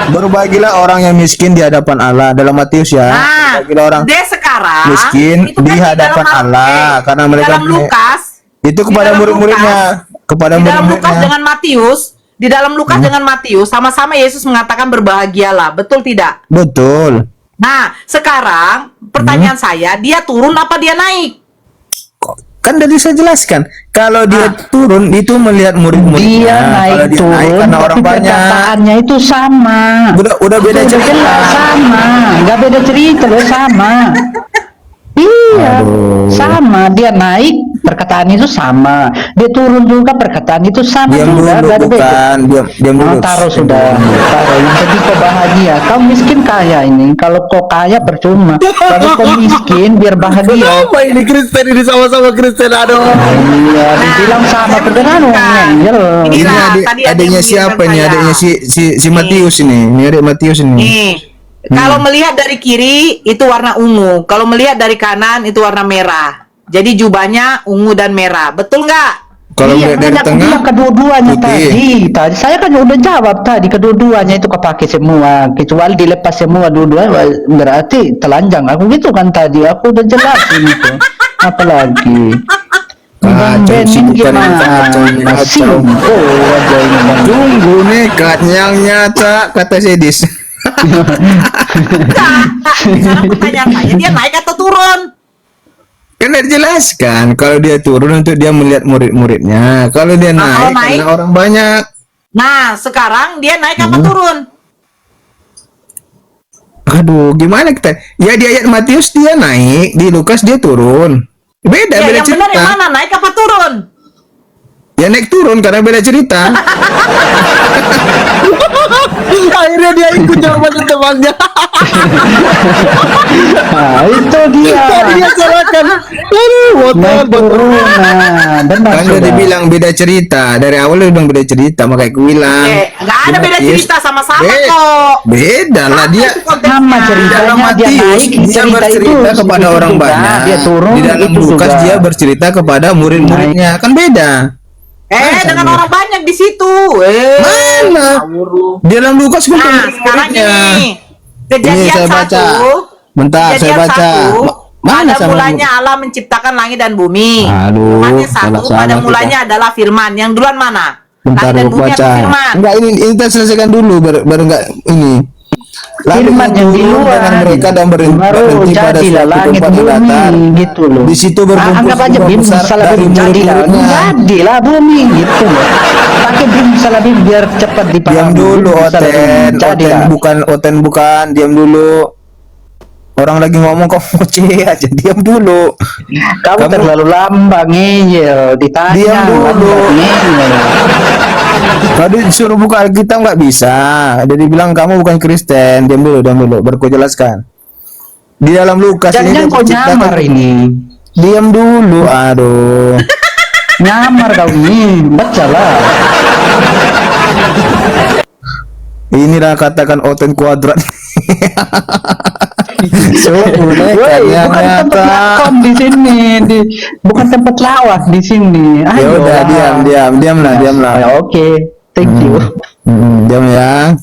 Berbahagialah orang yang miskin di hadapan Allah dalam Matius ya. Nah, Berbahagialah orang dia sekarang miskin itu kan di hadapan Allah karena di mereka dalam Lukas, itu kepada murid-muridnya, kepada di dalam Lukas murid-muridnya. dengan Matius, di dalam Lukas dengan Matius sama-sama Yesus mengatakan berbahagialah, betul tidak? Betul. Nah, sekarang pertanyaan saya, dia turun apa dia naik? Kan tadi saya jelaskan, kalau dia turun itu melihat murid-muridnya. Dia naik Kalau dia turun, naik karena orang tapi banyak. perkataannya itu sama. Udah beda Itu cerita. jelas sama, nggak beda cerita loh, sama. Iya, Aduh. sama. Dia naik, perkataan itu sama. Dia turun juga, perkataan itu sama Diam juga. dulu, Nggak ada beda. bukan. Diam dulu. Taruh sudah, taruh. Yang penting kau bahagia. Kau miskin kaya ini. Kalau kau kaya percuma. Kalau kau miskin biar bahagia. Kenapa ini Kristen ini sama-sama Kristen? Aduh. Iya, dibilang sama perkenalan angel. Ini Ini lah, tadi ada adiknya yang siapa mengirimkan ini? saya. Adiknya si Matius ini. Ini adik Matius ini. Nih, kalau melihat dari kiri itu warna ungu, kalau melihat dari kanan itu warna merah. Jadi jubahnya ungu dan merah, betul nggak? Kalau Iya, melihat dari kan aku tengah bilang kedua-duanya putih. tadi saya kan udah jawab tadi, kedua-duanya itu kepake semua, kecuali dilepas semua dua-duanya berarti telanjang. Aku gitu kan tadi, aku udah jelasin itu. Apalagi Kacau sih, bukan kacau, kacau. aja ini Bang. Tunggu nekat yang nyata, kata Sedis. Sekarang pertanyaan saya, dia naik atau turun? Kan udah dijelaskan kalau dia turun untuk dia melihat murid-muridnya. Kalau dia Nah, kalau naik naik? karena orang banyak. Nah, sekarang dia naik apa turun? Aduh, gimana kita? Ya di ayat Matius dia naik, di Lukas dia turun. Beda Ya, beda yang benar cerita. yang mana? Naik apa turun? Ya naik turun karena beda cerita. Akhirnya dia ikut jawaban tebaknya. Nah, itu dia. Tadi dia salahkan. Aduh, Naik turun. Nah, benar Kan dia sudah. bilang beda cerita. Dari awal dia bilang beda cerita, makanya aku bilang. Nggak ada di beda Matius, cerita, sama-sama be- kok. Beda lah Sama dia. itu konteksnya. Sama ceritanya, Dalam dia Matius naik dia cerita bercerita itu kepada segitu orang juga. banyak. Dia turun Di dalam itu Lukas juga. dia bercerita kepada murid-muridnya. Kan beda. Dengan orang banyak di situ. Mana? Ngawur lu. Di dalam Lukas bukan Nah, sekarang murid-muridnya. ini Ini Kejadian saya baca. 1. Bentar, saya Kejadian baca. 1. Mana Pada sama mulanya Allah menciptakan langit dan bumi. Aduh, Firmannya 1. salah Pada kita. mulanya adalah firman. Yang duluan mana? Bentar Langit dan aku bumi atau baca. firman? Enggak, ini kita selesaikan dulu baru enggak ini. Firman yang di turun luar dengan mereka dan baru berhenti pada jadilah suatu langit tempat yang bumi datar. gitu loh. Di situ berkumpul Anggap aja sejumlah bim besar salah dari bim jadilah murid-muridnya. jadilah bumi gitu loh. Pakai bim salah bim biar cepat dipahami. Diam dulu, Bim salah bim, Oten. jadilah. Oten bukan. Diam dulu. Orang lagi ngomong kok ngoceh aja. Diam dulu. Kamu terlalu lambang ngeyel ditanya. Diam dulu. lambang, ngeyel. Kalau disuruh buka Alkitab nggak bisa. Dia bilang kamu bukan Kristen. Diam dulu. Baru kau jelaskan. Di dalam Lukas ini Jangan dia kau menciptakan- nyamar ini. Diam dulu. Aduh. Nyamar kau ini. Bacalah. Inilah katakan Oten kuadrat. Woi, bukan tempat lakon di sini, bukan tempat lawak di sini. Ya Ayo udah, lah. diam lah. Ya, oke, thank you. Diam ya.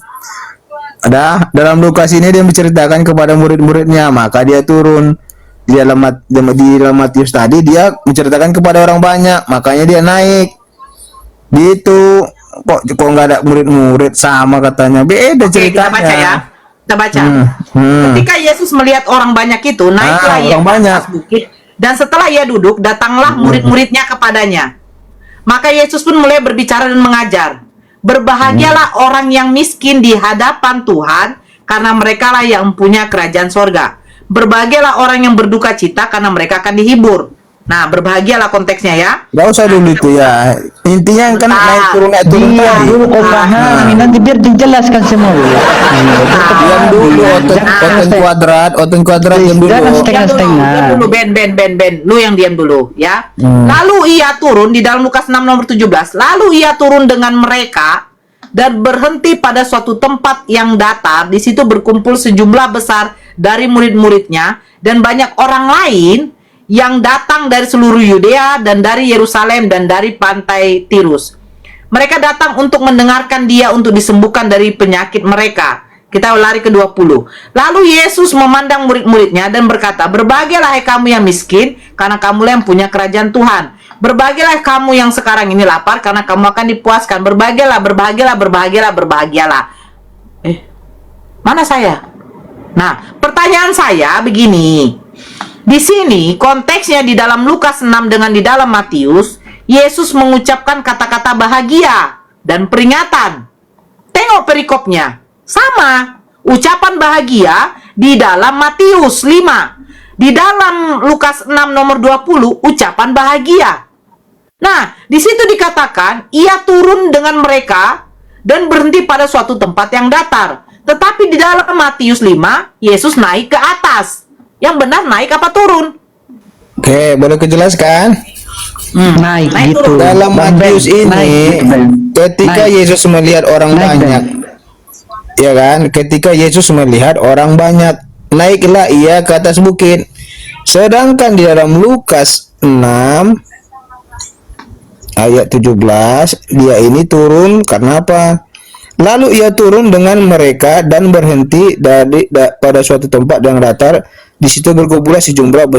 Ada dalam Lukas ini dia menceritakan kepada murid-muridnya, maka dia turun. Di dalam Matius tadi dia menceritakan kepada orang banyak, makanya dia naik. Gitu. Kok nggak ada murid-murid sama katanya. Beda Oke, kita ceritanya. baca ya. Kita baca. Hmm. Ketika Yesus melihat orang banyak itu, naiklah ia orang ke banyak. atas bukit, dan setelah ia duduk, datanglah murid-muridnya kepadanya. Maka Yesus pun mulai berbicara dan mengajar. Berbahagialah orang yang miskin di hadapan Tuhan, karena merekalah yang mempunyai kerajaan sorga. Berbahagialah orang yang berduka cita, karena mereka akan dihibur. Nah, berbahagialah konteksnya ya. Gak usah dulu itu ya. Intinya kan naik turun Dia tadi. dulu kau pahami, nanti biar dijelaskan semua. Diam dulu, Oten kuadrat diam dulu. Jangan setengah-setengah. Diam dulu, Ben. Lu yang diam dulu, ya. Lalu ia turun di dalam Lukas 6 nomor 17. Lalu ia turun dengan mereka dan berhenti pada suatu tempat yang datar. Di situ berkumpul sejumlah besar dari murid-muridnya dan banyak orang lain yang datang dari seluruh Yudea dan dari Yerusalem dan dari pantai Tirus. Mereka datang untuk mendengarkan dia untuk disembuhkan dari penyakit mereka. Kita lari ke 20. Lalu Yesus memandang murid-muridnya dan berkata, "Berbahagialah hai kamu yang miskin, karena kamulah yang punya kerajaan Tuhan. Berbahagialah kamu yang sekarang ini lapar, karena kamu akan dipuaskan. Berbahagialah, berbahagialah, berbahagialah, berbahagialah." Mana saya? Nah, pertanyaan saya begini. Di sini konteksnya di dalam Lukas 6 dengan di dalam Matius, Yesus mengucapkan kata-kata bahagia dan peringatan. Tengok perikopnya. Sama. Ucapan bahagia di dalam Matius 5. Di dalam Lukas 6 nomor 20, ucapan bahagia. Nah, di situ dikatakan, ia turun dengan mereka dan berhenti pada suatu tempat yang datar. Tetapi di dalam Matius 5, Yesus naik ke atas. Yang benar naik apa turun? Oke, boleh kujelaskan? Naik Naik gitu. turun. Dalam Bang Ben, Matius ini, naik gitu, Ben. ketika Naik. Yesus melihat orang Naik, banyak, Ben. ya kan? Ketika Yesus melihat orang banyak, naiklah ia ke atas bukit. Sedangkan di dalam Lukas 6 ayat 17, dia ini turun karena apa? Lalu ia turun dengan mereka dan berhenti pada suatu tempat yang datar. Di situ berkumpullah sejumlah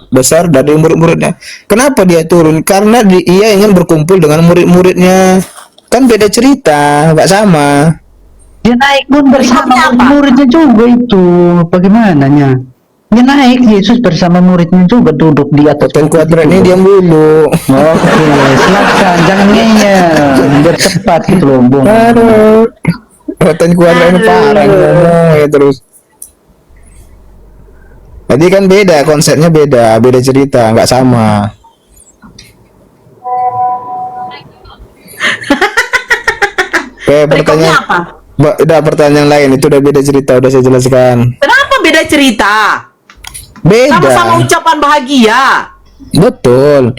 besar dari murid-muridnya. Kenapa dia turun? Karena ia ingin berkumpul dengan murid-muridnya. Kan beda cerita, nggak sama. Dia naik pun bersama Perikopnya apa? muridnya juga itu. Bagaimana? Dia naik Yesus bersama muridnya juga duduk di atas Hotel bukit Kuadrat ini itu. diam dulu. Oke, silakan, jangan ngeyel, biar cepat gitu loh, Bung. Aduh. Hotel Kuadrat ini parah ngomong ya terus. Jadi kan beda, konsepnya beda cerita, nggak sama. Oke, Perikopnya pertanyaan, apa? udah pertanyaan lain itu udah beda cerita, udah saya jelaskan. Kenapa beda cerita? Beda. Sama-sama ucapan bahagia. Betul.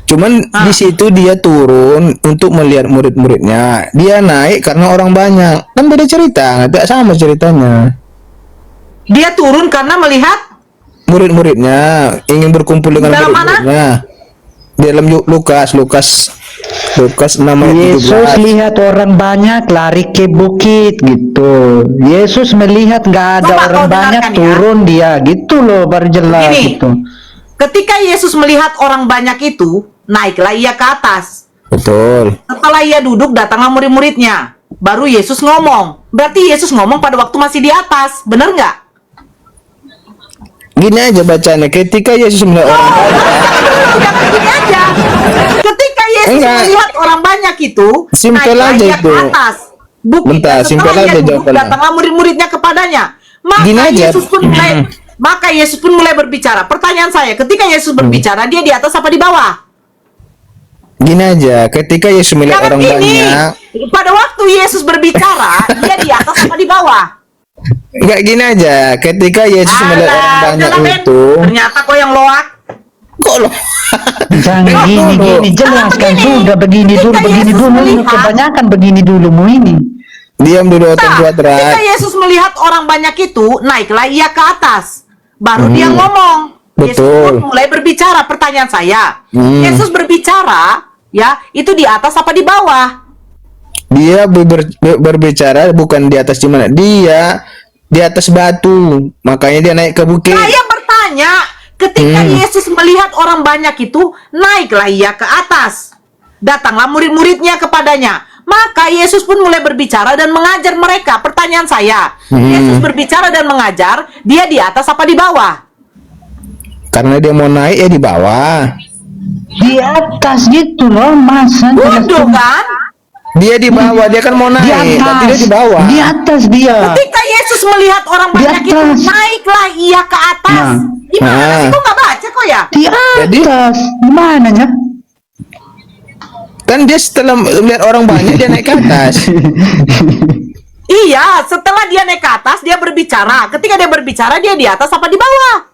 Cuman di situ dia turun untuk melihat murid-muridnya. Dia naik karena orang banyak. Kan beda cerita, nggak sama ceritanya. Dia turun karena melihat Murid-muridnya ingin berkumpul dengan dalam mana? murid-muridnya. Di dalam Lukas 6 ayat Yesus 17. lihat orang banyak lari ke bukit gitu. Yesus melihat nggak ada Coba orang kau banyak dengarkan ya. turun dia gitu loh, baru jelas Gini. gitu. ketika Yesus melihat orang banyak itu, naiklah ia ke atas. Betul. Setelah ia duduk, datanglah murid-muridnya. Baru Yesus ngomong. Berarti Yesus ngomong pada waktu masih di atas. Bener nggak? Gini aja bacanya. Ketika Yesus melihat orang banyak. Jangan gini aja. Ketika Yesus Enggak. melihat orang banyak itu, Simpel naiklah aja ia itu. ke atas bukit. Bentar, Dan simpel setelah ia aja duduk, jawabannya. datanglah murid-muridnya kepadanya. Gini Maka aja. Yesus pun mulai berbicara. Pertanyaan saya, ketika Yesus berbicara, dia di atas apa di bawah? Gini aja. Ketika Yesus melihat Jangan orang gini. banyak. Pada waktu Yesus berbicara, dia di atas apa di bawah? Enggak, gini aja. Ketika Yesus melihat orang banyak udahlah, Ben. itu. Ternyata kok yang loak. Kok lo? Jangan gini, jelaskan begini. sudah begini dulu, Ketika begini Yesus dulu, melihat- kebanyakan begini dulu mu ini. Diam dulu Hotel Nah, ketika Kuadrat. Yesus Yesus melihat orang banyak itu, naiklah ia ke atas. Baru dia ngomong. Yesus Betul. pun mulai berbicara. Pertanyaan saya, Yesus berbicara, ya, itu di atas apa di bawah? Dia berbicara bukan di atas mana. Dia di atas batu. Makanya dia naik ke bukit. Saya bertanya, ketika Yesus melihat orang banyak itu, naiklah ia ke atas. Datanglah murid-muridnya kepadanya. Maka Yesus pun mulai berbicara dan mengajar mereka. Pertanyaan saya, Yesus berbicara dan mengajar, dia di atas apa di bawah? Karena dia mau naik ya di bawah. Di atas gitu loh, masa Bodoh kan? Dia di bawah, dia kan mau di naik, tapi dia atas, di bawah. di atas dia. Ketika Yesus melihat orang Di banyak itu, atas. naiklah ia ke atas. Nah. Gimana Nah. sih? Kok nggak baca kok ya? Di atas, gimana ya? Kan dia setelah melihat orang banyak dia naik ke atas. Iya, setelah dia naik ke atas, dia berbicara. Ketika dia berbicara, dia di atas apa di bawah?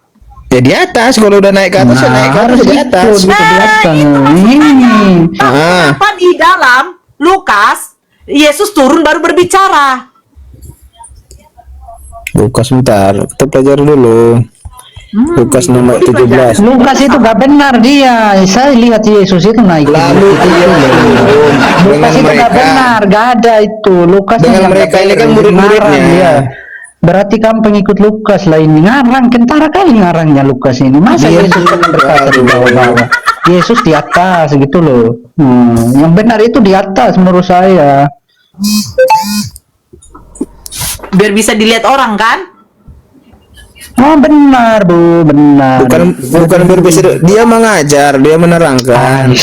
Ya di atas, kalau udah naik ke atas ya naik ke atas harus di itu, atas. di belakang. itu maksudnya. Ini. Tapi Ah. kenapa di dalam Lukas, Yesus turun baru berbicara? Lukas sebentar, kita pelajari dulu. Lukas 6 ayat 17. Lukas itu gak benar dia. Saya lihat Yesus itu naik. Lalu dia turun Lukas dengan itu gak mereka. benar, gak ada itu. Lukas Dengan yang mereka gak ini kan benar, murid-muridnya. ngarang dia. Berarti kamu pengikut Lukas lah ini, ngarang, kentara kali ngarangnya Lukas ini. Masa Dia Yesus kan berkata di bawah-bawah, Yesus di atas gitu loh. Yang benar itu di atas menurut saya. Biar bisa dilihat orang kan? Oh benar Bu, benar. Bukan berbeda, dia mengajar, dia menerangkan.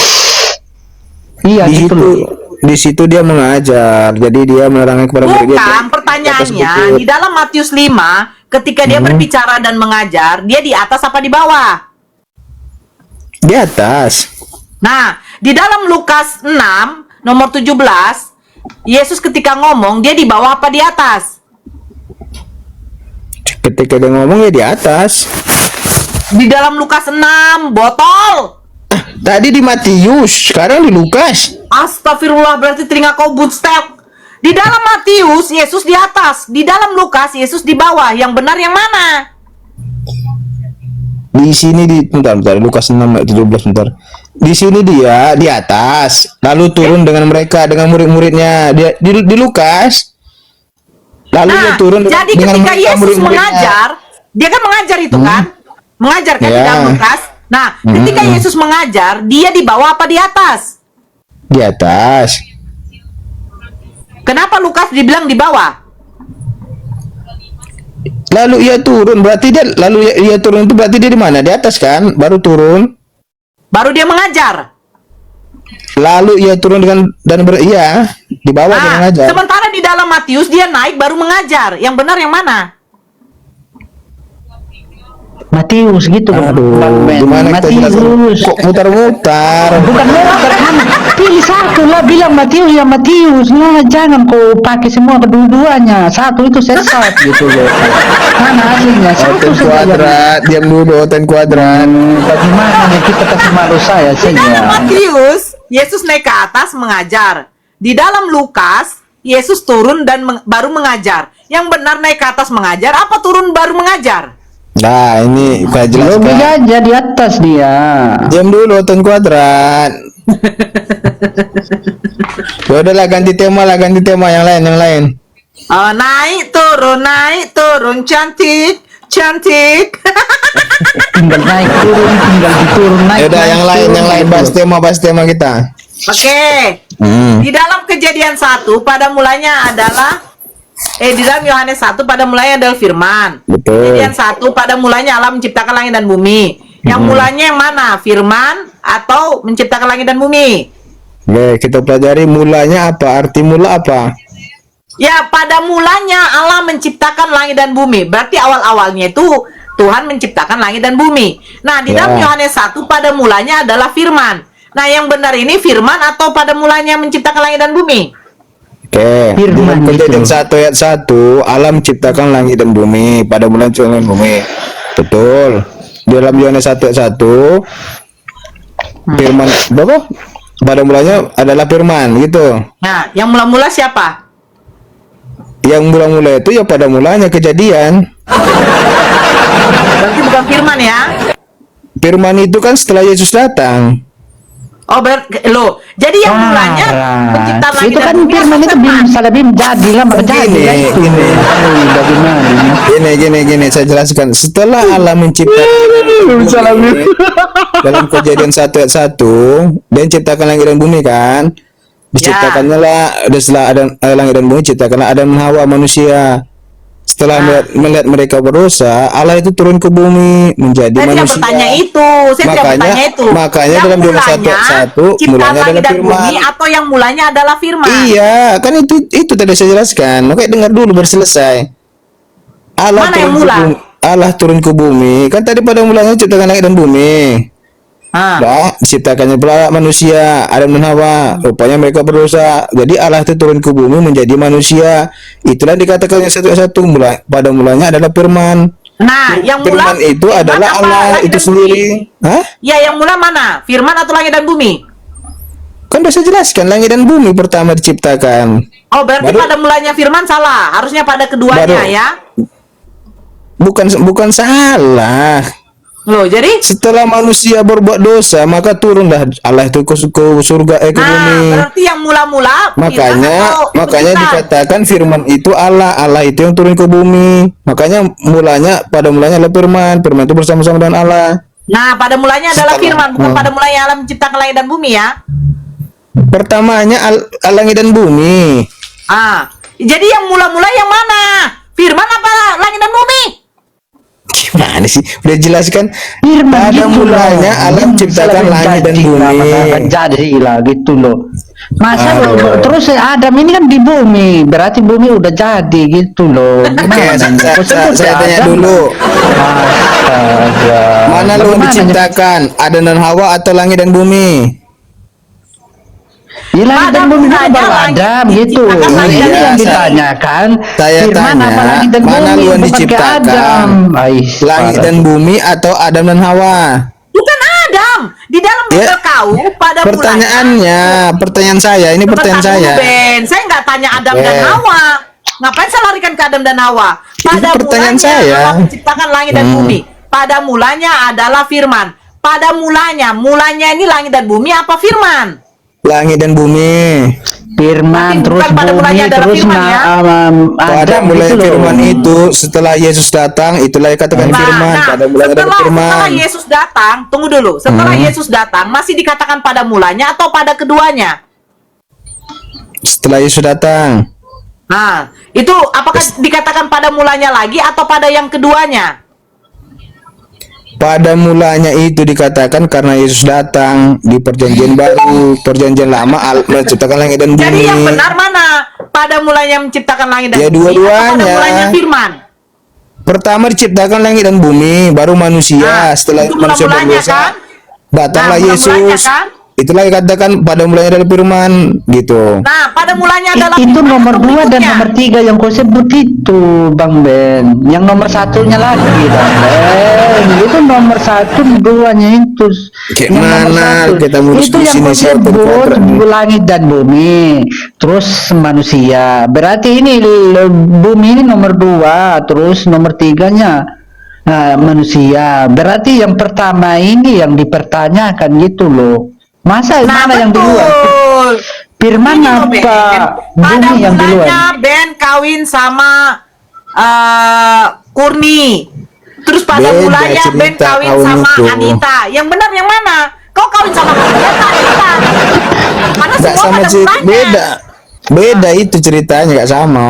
Iya Di gitu situ loh. di situ dia mengajar. Jadi dia menerangkan kepada muridnya. Bukan, pertanyaannya di dalam Matius 5 ketika dia berbicara dan mengajar, dia di atas apa di bawah? Di atas. Nah, di dalam Lukas 6 nomor 17, Yesus ketika ngomong, dia di bawah apa di atas? Ketika dia ngomong ya di atas. Di dalam Lukas 6, botol. Tadi di Matius, sekarang di Lukas. Astagfirullah, berarti telinga kau bunstek. Di dalam Matius, Yesus di atas. Di dalam Lukas, Yesus di bawah. Yang benar yang mana? Di sini bentar, Lukas 6 ayat 17 bentar. Di sini dia di atas, lalu turun dengan mereka, dengan murid-muridnya. Dia di Lukas. Lalu dia Nah, turun jadi dengan ketika mereka, Yesus murid-muridnya. mengajar, dia kan mengajar itu kan? Mengajar kan di Ya. dalam Lukas. Nah, ketika Yesus mengajar, dia di bawah apa di atas? Di atas. Kenapa Lukas dibilang di bawah? Lalu ia turun, berarti dia turun itu berarti dia di mana? Di atas kan? Baru turun. Baru dia mengajar. Lalu ia turun iya, di bawah dia Nah, mengajar. sementara di dalam Matius dia naik baru mengajar. Yang benar yang mana? Matius gitu loh. Aduh, gimana kita jelaskan? Matius. Kok mutar-mutar? Bukan muter kan? Pilih satu lah, bilang Matius ya Matius. Nah, jangan kau pakai semua kedua-duanya. Satu itu sesat gitu loh. Mana aslinya? Satu Oten saja. kuadrat, diam dulu, oten kuadrat. Bagaimana nih kita kasih malu saya Di dalam saja. Matius, Yesus naik ke atas mengajar. Di dalam Lukas, Yesus turun dan baru mengajar. Yang benar naik ke atas mengajar, apa turun baru mengajar? Nah, ini saya Logika jelaskan. aja di atas dia. Diam dulu, oten kuadrat. Ya udahlah, ganti tema yang lain. Naik turun, cantik. Tinggal naik turun, tinggal diturun naik. Ya udah, naik, yang lain, turun, bahas tema kita. Oke. Di dalam Kejadian 1 pada mulanya adalah di dalam Yohanes 1 pada mulanya adalah firman. Betul. Kejadian 1 pada mulanya Allah menciptakan langit dan bumi. Yang mulanya yang mana? Firman atau menciptakan langit dan bumi? Oke, kita pelajari mulanya apa, arti mula apa. Ya, pada mulanya Allah menciptakan langit dan bumi. Berarti awal-awalnya itu Tuhan menciptakan langit dan bumi. Nah, di dalam Ya. Yohanes 1 pada mulanya adalah firman. Nah, yang benar ini firman atau pada mulanya menciptakan langit dan bumi? Oke, Firman dalam Kejadian itu. 1 ayat 1, Allah menciptakan langit dan bumi, pada mulanya langit dan bumi. Betul. Di dalam Yohanes 1 ayat 1, firman berapa? Pada mulanya adalah firman, gitu. Nah, yang mula-mula siapa? Yang mula-mula itu ya pada mulanya Kejadian. Berarti bukan firman ya? Firman itu kan setelah Yesus datang. Oh, loh. Jadi yang mulanya penciptaan langit itu dan kan bumi firman apa itu bim salah bim jadilah maka jadi Gini, lah itu. gini. Bagaimana? Gini, saya jelaskan. Setelah Allah menciptakan dalam Kejadian 1 ayat 1, dia menciptakan langit dan bumi kan. Diciptakannya lah, setelah ada langit dan bumi, ciptakanlah Adam dan Hawa manusia. Setelah melihat mereka berdosa, Allah itu turun ke bumi menjadi Saya tidak manusia. bertanya itu. Saya tidak bertanya itu. Makanya Yang dalam Yohanes 1 mulanya, ayat 1, ciptaan mulanya langit adalah dan firman. bumi atau yang mulanya adalah firman? Iya, kan itu tadi saya jelaskan. Oke, dengar dulu baru selesai. Mana yang mula? Allah turun ke bumi. Kan tadi pada mulanya ciptakan langit dan bumi. Nah, diciptakannya pula manusia, Adam dan Hawa. Rupanya mereka berdosa. Jadi Allah itu turun ke bumi menjadi manusia. Itulah dikatakannya satu pada mulanya adalah firman. Nah, yang mula Firman itu adalah apa? Allah Langit itu dan sendiri. bumi. Hah? Ya, yang mula mana? Firman atau langit dan bumi? Kan udah saya jelaskan, langit dan bumi pertama diciptakan. Oh, berarti Baru- pada mulanya firman salah. Harusnya pada keduanya Baru- ya. bukan salah. Loh, jadi Setelah manusia berbuat dosa, maka turunlah Allah itu ke surga ke bumi. berarti yang mula-mula Makanya penciptaan. dikatakan firman itu Allah itu yang turun ke bumi. Makanya pada mulanya adalah firman itu bersama-sama dengan Allah. Nah, pada mulanya adalah Setelah- firman, bukan pada mulanya Allah menciptakan langit dan bumi ya. Pertamanya langit dan bumi. Jadi yang mula-mula yang mana? Firman apa langit dan bumi? Gimana sih? Udah jelaskan. Firman Pada gitu mulanya loh. Allah menciptakan Selalu langit dan janji lah, bumi. maka akan jadi lah gitu loh. Masa Aduh. terus Adam ini kan di bumi, berarti bumi udah jadi gitu loh. Oke, Gimana? Kok sebut saya tanya Adam? dulu. Astaga. Mana lu Bagaimana diciptakan? Adam dan Hawa atau langit dan bumi? Ya langit dan Adam bumi kan saja baru langit Adam gitu. diciptakan Ini langit dan yang bumi. ditanyakan. Saya Firman tanya, apa langit dan mana bumi? lu yang Bukan ke diciptakan? Adam. Langit dan bumi atau Adam dan Hawa? Bukan Adam. Di dalam Ya. Bible kau pada Pertanyaan saya, ini pertanyaan Bentar saya. dulu, Ben. Saya nggak tanya Adam dan Ben. Hawa. Ngapain saya larikan ke Adam dan Hawa? Pada pertanyaan mulanya saya. Allah menciptakan langit dan bumi. Pada mulanya adalah firman. Pada mulanya ini langit dan bumi apa firman? Langit dan bumi. Firman Berarti terus bukan pada bumi mulanya adalah terus firman, ya? Pada Adam mulai gitu loh. firman itu setelah Yesus datang itulah dikatakan firman. Pada mulanya ada setelah firman. Yesus datang, tunggu dulu. Setelah Yesus datang, masih dikatakan pada mulanya atau pada keduanya? Setelah Yesus datang. Nah, itu apakah dikatakan pada mulanya lagi atau pada yang keduanya? Pada mulanya itu dikatakan karena Yesus datang di perjanjian baru, perjanjian lama menciptakan langit dan bumi. Jadi yang benar mana? Pada mulanya menciptakan langit dan Ya, bumi atau pada dua-duanya. mulanya firman? Pertama diciptakan langit dan bumi, baru manusia. Setelah itu manusia mula-mulanya berdosa, kan? datanglah Mula-mulanya Yesus. kan? Itulah dikatakan pada mulanya adalah firman, gitu. Nah, pada mulanya adalah Itu firman nomor atau 2 dan berikutnya? nomor 3 yang kau sebut itu, Bang Ben. Yang nomor satunya lagi, Bang Ben. Itu nomor 1, 2-nya itu. Kayak Yang nomor mana 1. kita mau Itu diskusi yang kau ini, siapa sebut kuadrat nih? langit dan bumi. Terus manusia. Berarti ini bumi ini nomor 2, terus nomor 3-nya manusia. Berarti yang pertama ini yang dipertanyakan gitu loh. Masa Nah, mana yang duluan? betul. Firman Ini loh, Ben. apa? Pada Bumi yang duluan? mulanya Ben kawin sama Kurni. Terus pada Beda mulanya Ben cerita kawin kawin sama itu. Anita. Yang benar yang mana? Kau kawin sama Anita? Karena Nggak semua sama pada cerita, mulanya. beda itu ceritanya, nggak sama.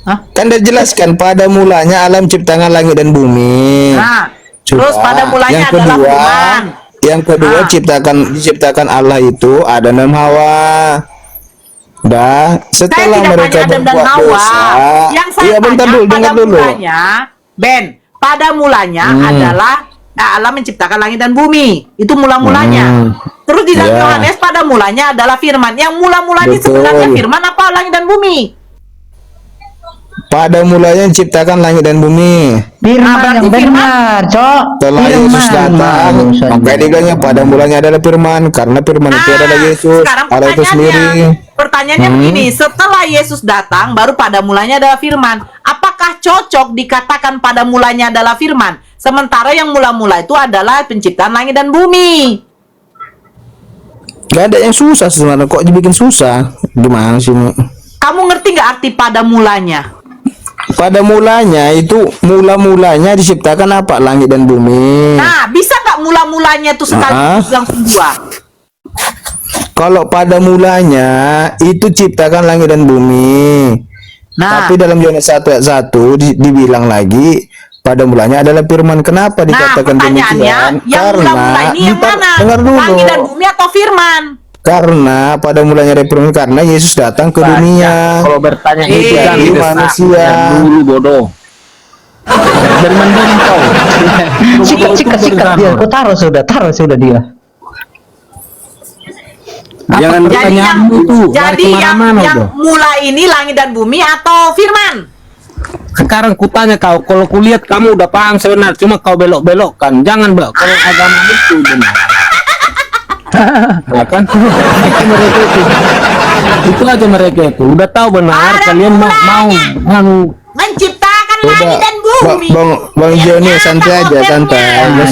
Hah? Kan udah jelaskan pada mulanya alam ciptakan langit dan bumi. Nah, Coba. terus pada mulanya adalah firman. Yang kedua diciptakan Allah itu Adam dan Hawa. Dah, setelah Saya tidak mereka tanya Adam dan berbuat Hawa. dosa, Yang saya iya bentar tanya dulu, pada dengar dulu. mulanya, Ben, pada mulanya adalah Allah menciptakan langit dan bumi. Itu mula-mulanya. Terus di dalam Ya. Yohanes pada mulanya adalah firman. Yang mula-mulanya Betul. sebenarnya firman apa langit dan bumi? Pada mulanya diciptakan langit dan bumi. Firman berarti yang benar, Cok. Setelah Yesus datang, maka dia bilangnya pada mulanya adalah firman, karena firman itu adalah Yesus, sekarang Allah itu sendiri. pertanyaannya begini, setelah Yesus datang baru pada mulanya adalah firman. Apakah cocok dikatakan pada mulanya adalah firman? Sementara yang mula-mula itu adalah penciptaan langit dan bumi. Gak ada yang susah sebenarnya, kok dibikin susah? Gimana sih ini? Kamu ngerti nggak arti pada mulanya? Pada mulanya itu mula-mulanya diciptakan apa? Langit dan bumi. Nah, bisa nggak mula-mulanya itu sekaligus langsung dua? Kalau pada mulanya itu ciptakan langit dan bumi. Nah, Tapi dalam Yohanes 1 ayat 1 dibilang lagi pada mulanya adalah firman. Kenapa dikatakan pertanyaannya, demikian? yang mula-mula ini yang mana? dengar dulu. Langit dan bumi atau firman? Karena pada mulanya ada firman, karena Yesus datang ke dunia. Kalau bertanya itu Eh, kan jadi desak. manusia. Yang dulu bodoh. Dan mending kau. Sikat dia, kau taruh sudah dia. Jangan Jadi bertanya yang, itu. jadi yang mula ini langit dan bumi atau firman? Sekarang kutanya kau, kalau kulihat kamu udah paham sebenarnya, cuma kau belok-belokkan. Jangan belok. Kalau agama itu benar. Ya kan? Itu mereka itu aja mereka itu. Udah tahu benar. Pada Kalian mau mulanya. mau Menciptakan Coba. langit dan bumi. Umi. Bang Joni santai aja, santai.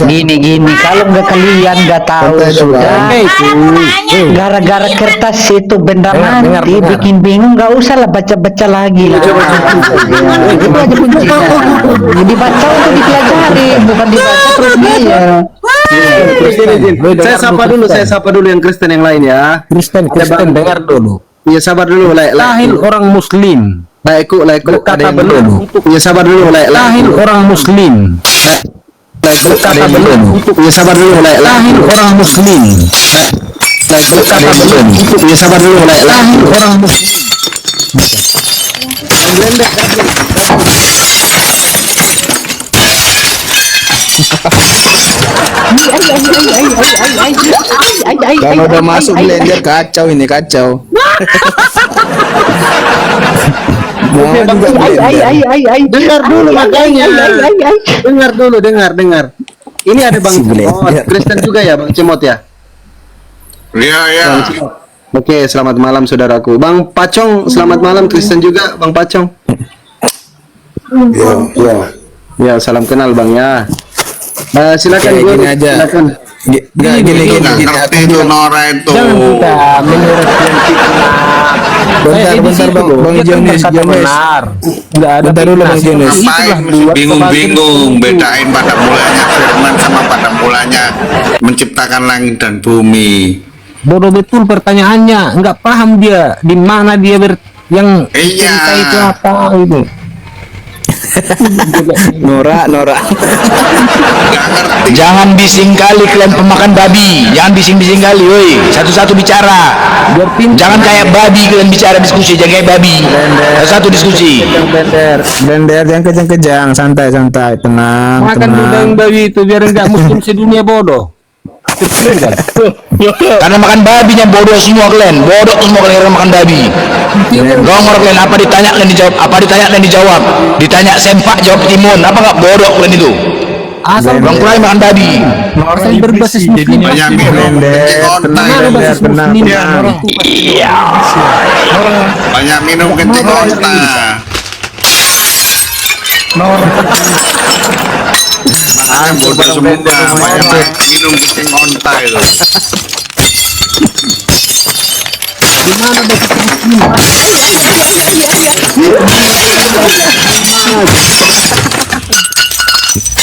Gini, kalau nggak kalian nggak tahu Santai aja, sudah. Bang. Gara-gara kertas itu benda Dengar, mati dengar. bikin bingung, nggak usah lah baca-baca lagi lah. Itu aja kuncinya. Dibaca untuk dipelajari, bukan dibaca terus dia. Saya sapa dulu yang Kristen yang lain ya. Kristen dengar dulu. Ya sabar dulu, Lahir orang Muslim. laiku. Berkata belum. Ya sabar dulu, Lahir orang Muslim. Berkata belum. Ya sabar dulu, Lahir orang Muslim. Berkata belum. Ya sabar dulu, Lahir orang Muslim. Kalau udah masuk blender kacau ini, kacau. Mau juga blender. Dengar dulu makanya. Dengar. Ini ada Bang Si Cimot, blender. Kristen juga ya Bang Cimot ya. Iya, iya. Oke, selamat malam saudaraku. Bang Pacong, selamat malam Kristen juga Bang Pacong. Ya, salam kenal Bang ya. Silakan Kayak gua. gini aja. Silakan. Gini. Nggak ngerti itu Nora itu. Jangan kita menurut Bentar, Bang Jonis. Enggak ada. Bentar dulu, Bang Jonis. Ngapain bingung-bingung bedain pada mulanya firman sama pada mulanya menciptakan langit dan bumi. Bodoh betul pertanyaannya, nggak paham dia di mana dia yang Iya. cerita itu apa itu. Nora. Nggak ngerti. Jangan bising kali kalian pemakan babi. Jangan bising-bising kali, woi. Satu-satu bicara. Jangan kayak babi kalian bicara diskusi, jangan kayak babi. Satu diskusi. Blender yang kejang-kejang, santai, tenang. Makan udang babi itu biar nggak muslim sedunia bodoh. Karena makan babinya bodoh semua kalian. Bodoh semua kalian karena makan babi. Gongor kalian, apa ditanya kalian dijawab, apa ditanya kalian dijawab. Ditanya sempak jawab timun, apa nggak bodoh kalian itu. Asal Orang kurang makan babi. asal berbasis muslim. Banyak minum kencing ontai. Tenang. Iya. Banyak minum kencing ontai. Bodoh semua banyak minum kencing ontai itu.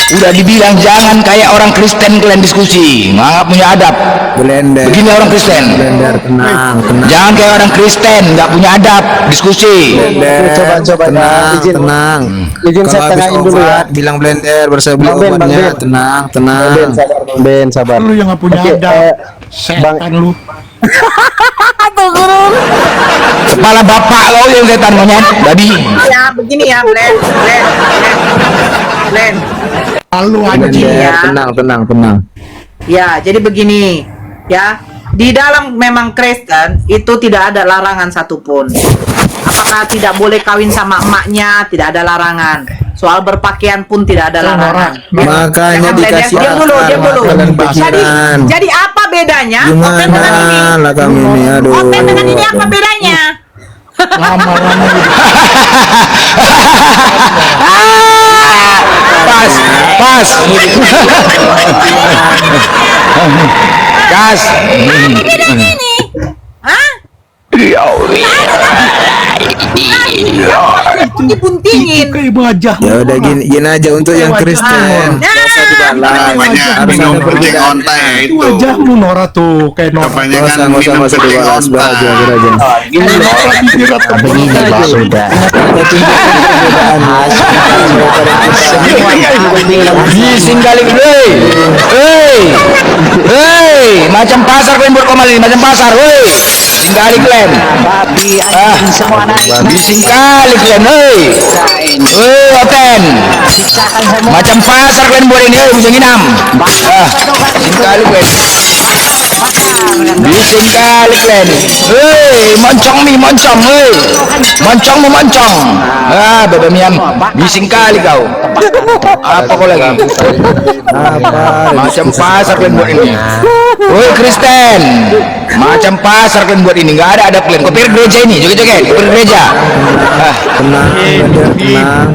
Udah dibilang jangan kayak orang Kristen kalian diskusi, nggak punya adab. Blender. Begini orang Kristen. Blender, tenang. Jangan kayak orang Kristen, nggak punya adab diskusi. Coba tenang. Izin saya Kalau habis tanyain dulu ya. obat, bilang blender bersebelum Bang Ben, obatnya. Bang Ben. Tenang. Ben sabar. Lu yang gak punya adab. Setan lu. Kepala bapak lo yang setan monyet, babi. Ya, begini ya, Blend. Lu anjing. Blender, tenang. Ya, jadi begini, ya. Di dalam memang Kristen itu tidak ada larangan satupun. Apakah tidak boleh kawin sama emaknya? Tidak ada larangan. Soal berpakaian pun tidak ada larangan. Makanya Jangan Blend, dikasih diam dulu. kalian Jadi, pikiran. jadi apa bedanya? Oten dengan ini. Gimana lah kami ini, aduh. Oten dengan ini apa bedanya? Lama-lama Pas. Gas. Hah? Bunting-buntingin. kayak wajah. Ya udah gini aja untuk yang Kristen. Banyak Harus minum ada kencing perbedaan. ontai ya Itu itu. wajah lu Nora tuh kayak Nora. Kebanyakan Nggak minum usah kencing dibahas, biar ontai. aja. Begini Pak sudah. Bising kali, hei, macam pasar kalian buat komal ini, macam pasar, woi. Bising kali kalian. Babi anjing semua naik. Bising kali kalian, hei. Oten. Sisakan semua. Macam pasar kalian buat ini, bisa nginam. Bising kali kalian. Bising kali kalian. Hei, moncong, hei. Moncong. Bebe miam. Bising kali kau. Apa kau lagi? Macam pasar kalian buat ini. Woi Kristen, macam pasar kalian buat ini. Nggak ada kalian. Kau pikir gereja ini, joget-joget. Kau pikir gereja. Tenang.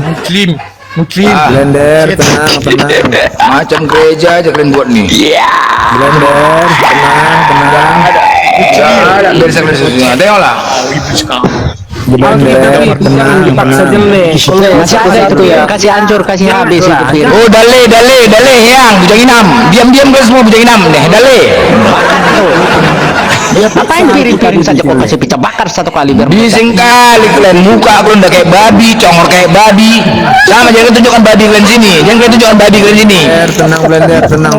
Muslim. Muslim. Blender, tenang, tenang. Macam gereja aja kalian buat nih. Blender, tenang. Ada beres-beres. Tengoklah. Blender, tenang. Dipaksa jelek. Masih ada itu ya, kasih hancur, kasih habis itu Fir. Oh, dale yang bujang inam. Diam-diam kalian semua bujang inam nih, dale. Apain piring-piring saja kok kasih pecah bakar satu kali biar Bising kali kalian, muka kalian udah kayak babi, congor kayak babi. Sama, jangan tunjukkan babi kalian sini. Jangan kalian tunjukkan babi kalian sini. Blender, tenang.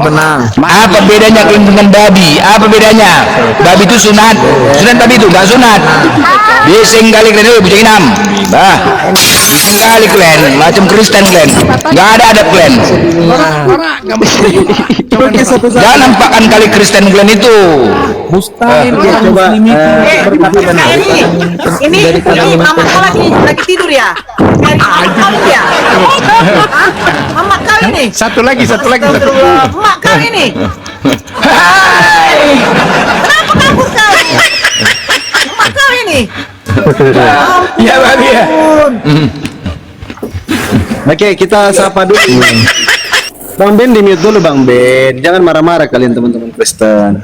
Apa bedanya kalian dengan babi? Apa bedanya? Babi itu sunat. Sunat babi itu nggak sunat. Bising kali kalian, bujang inam. Bah, bising kali kalian, macam Kristen kalian. Nggak ada adab kalian. Jangan nampakkan kali Kristen kalian itu. Mustahil ya muslim itu berkata benar. Ini mama kau lagi tidur ya? Mama kau ya? Mama kau ini? Satu lagi. Astagfirullah, mak kau ini? Hai, kenapa kabur kau? Mak kau ini? Ya babi ya. Oke, kita sapa dulu. Bang Ben, di mute dulu Bang Ben. Jangan marah-marah kalian teman-teman Kristen.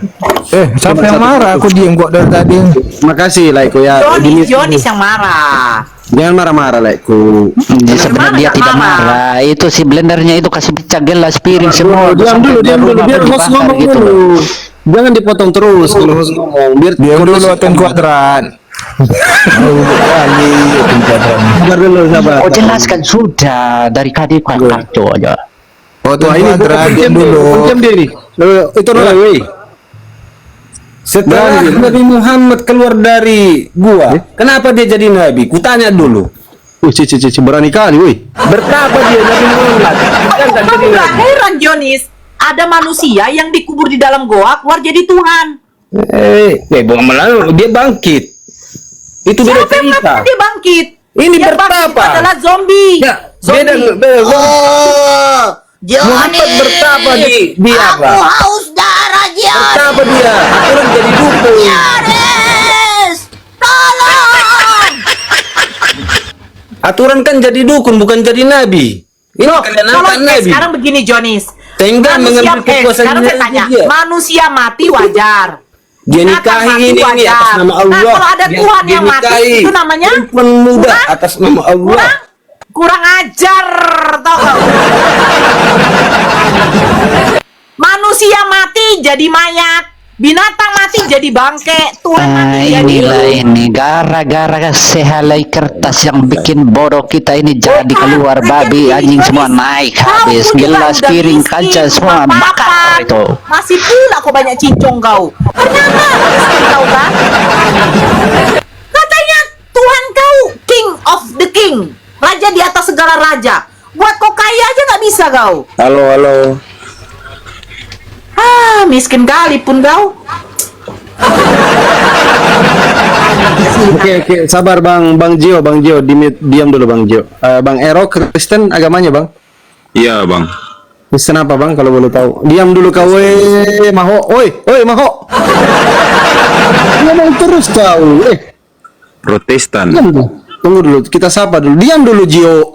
Siapa yang marah? Aku diem kok dari tadi. Makasih Laiku ya. Di mute Jonis dulu. yang marah. Jangan marah-marah Laiku. sebenarnya dia tidak marah. Itu si blendernya itu kasih pecah gelas piring semua. Diam dulu biar host ngomong gitu dulu. Jangan dipotong terus kalau host ngomong. Biar Diam dulu Ten Kuadran. Sabar dulu, sabar. Oh jelaskan sudah dari tadi kacau aja. Oh Ten Wah, ini Kuadran, diam dulu. Diam dia nih. Itu nolak, woi. Setelah Nabi Muhammad keluar dari gua, kenapa dia jadi nabi? Kutanya dulu. Cici berani kali, woi. Bertapa dia Nabi Muhammad? Kan tak jadi Kamu nggak nabi. heran Jonis? Ada manusia yang dikubur di dalam goa keluar jadi Tuhan. Bukan melalu, dia bangkit. Itu beda Siapa yang cerita. mengatakan dia bangkit? Ini Yang bertapa? bangkit adalah zombie. Ya, beda. Muhammad bertapa di apa? haus darah Jonis. Bertapa dia? Aturan jadi dukun. Tolong. Aturan kan jadi dukun, bukan jadi nabi. Ini kalian Kalau angkat nabi. sekarang begini Jonis. Tengah mengambil kekuasaan sekarang saya tanya, dia. manusia mati wajar. Dia Binatang nikahi mati ini wajar. atas nama Allah. Nah, kalau ada Dia- Tuhan dia yang mati, nikahi itu namanya perempuan muda kurang- atas nama Allah. kurang ajar, tau gak? Manusia mati jadi mayat, binatang mati jadi bangke, Tuhan mati jadi Inilah ini gara-gara sehelai kertas yang bikin bodoh kita ini jadi keluar babi anjing semua naik habis gelas piring kaca semua bakar itu. Masih pula kau banyak cincong kau. Ternyata miskin kau kan? Katanya Tuhan kau king of the king, raja di atas segala raja. Buat kau kaya aja nggak bisa kau. Halo. Miskin kali pun kau. Oke, sabar Bang Gio, diam dulu Bang Gio. Bang Ero Kristen agamanya Bang? Iya bang. Kristen apa Bang kalau boleh tahu? Diam dulu kau, Maho. Oi, Maho. Ngomong terus kau. Protestan. Diam dulu. Tunggu dulu, kita sapa dulu. Diam dulu Gio.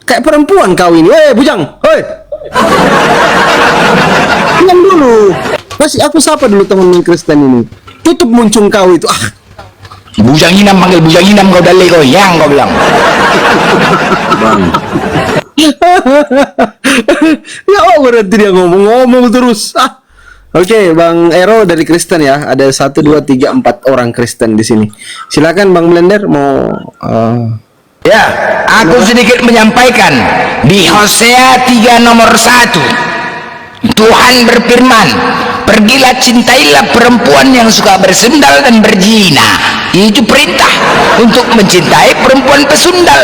Kayak perempuan kau ini. Bujang. Diam dulu. Masih aku sapa dulu teman Kristen ini. Tutup muncung kau itu. Bujang inam panggil bujang inam kau dale kau yang kau bilang. Bang. Ya berarti dia ngomong terus. Oke, Bang Ero dari Kristen ya. Ada 1, 2, 3, 4 orang Kristen di sini. Silakan Bang Blender mau. Ya, aku sedikit menyampaikan di Hosea 3 nomor 1. Tuhan berfirman, pergilah cintailah perempuan yang suka bersendal dan berzina. Itu perintah untuk mencintai perempuan pesundal.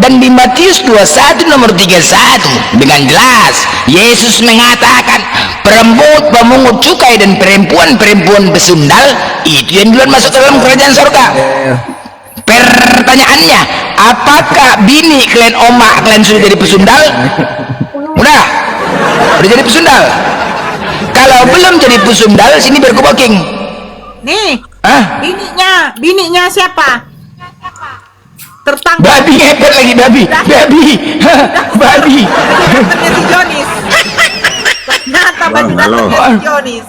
Dan di Matius 21 nomor 31 dengan jelas Yesus mengatakan pemungut cukai dan perempuan pesundal itu yang duluan masuk dalam kerajaan surga. Pertanyaannya, apakah bini kalian omak kalian sudah jadi pesundal? Udah jadi pesundal. Kalau belum jadi pesundal, sini biar ku booking. Nih, Hah? bininya siapa? tertangkap. Babi ngepet lagi, babi. Babi. Datangnya si Jonis. Ternyata baju datangnya si Jonis.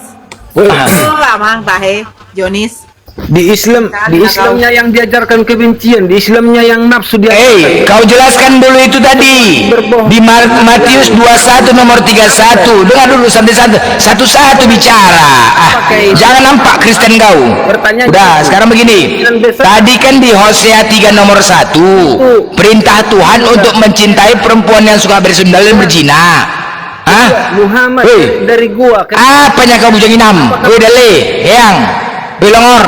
Itulah mang tahe Jonis. Di Islamnya yang diajarkan kebencian, di Islamnya yang nafsu dia. Kau jelaskan dulu itu tadi di Matius 21 nomor 31. Dengar dulu satu-satu bicara. Jangan nampak Kristen kau. Udah, sekarang begini. Tadi kan di Hosea 3 nomor 1 perintah Tuhan untuk mencintai perempuan yang suka bersundal dan berzina. Muhammad dari gua kan. Apanya kau bujang inam? Dale, yang Belongor,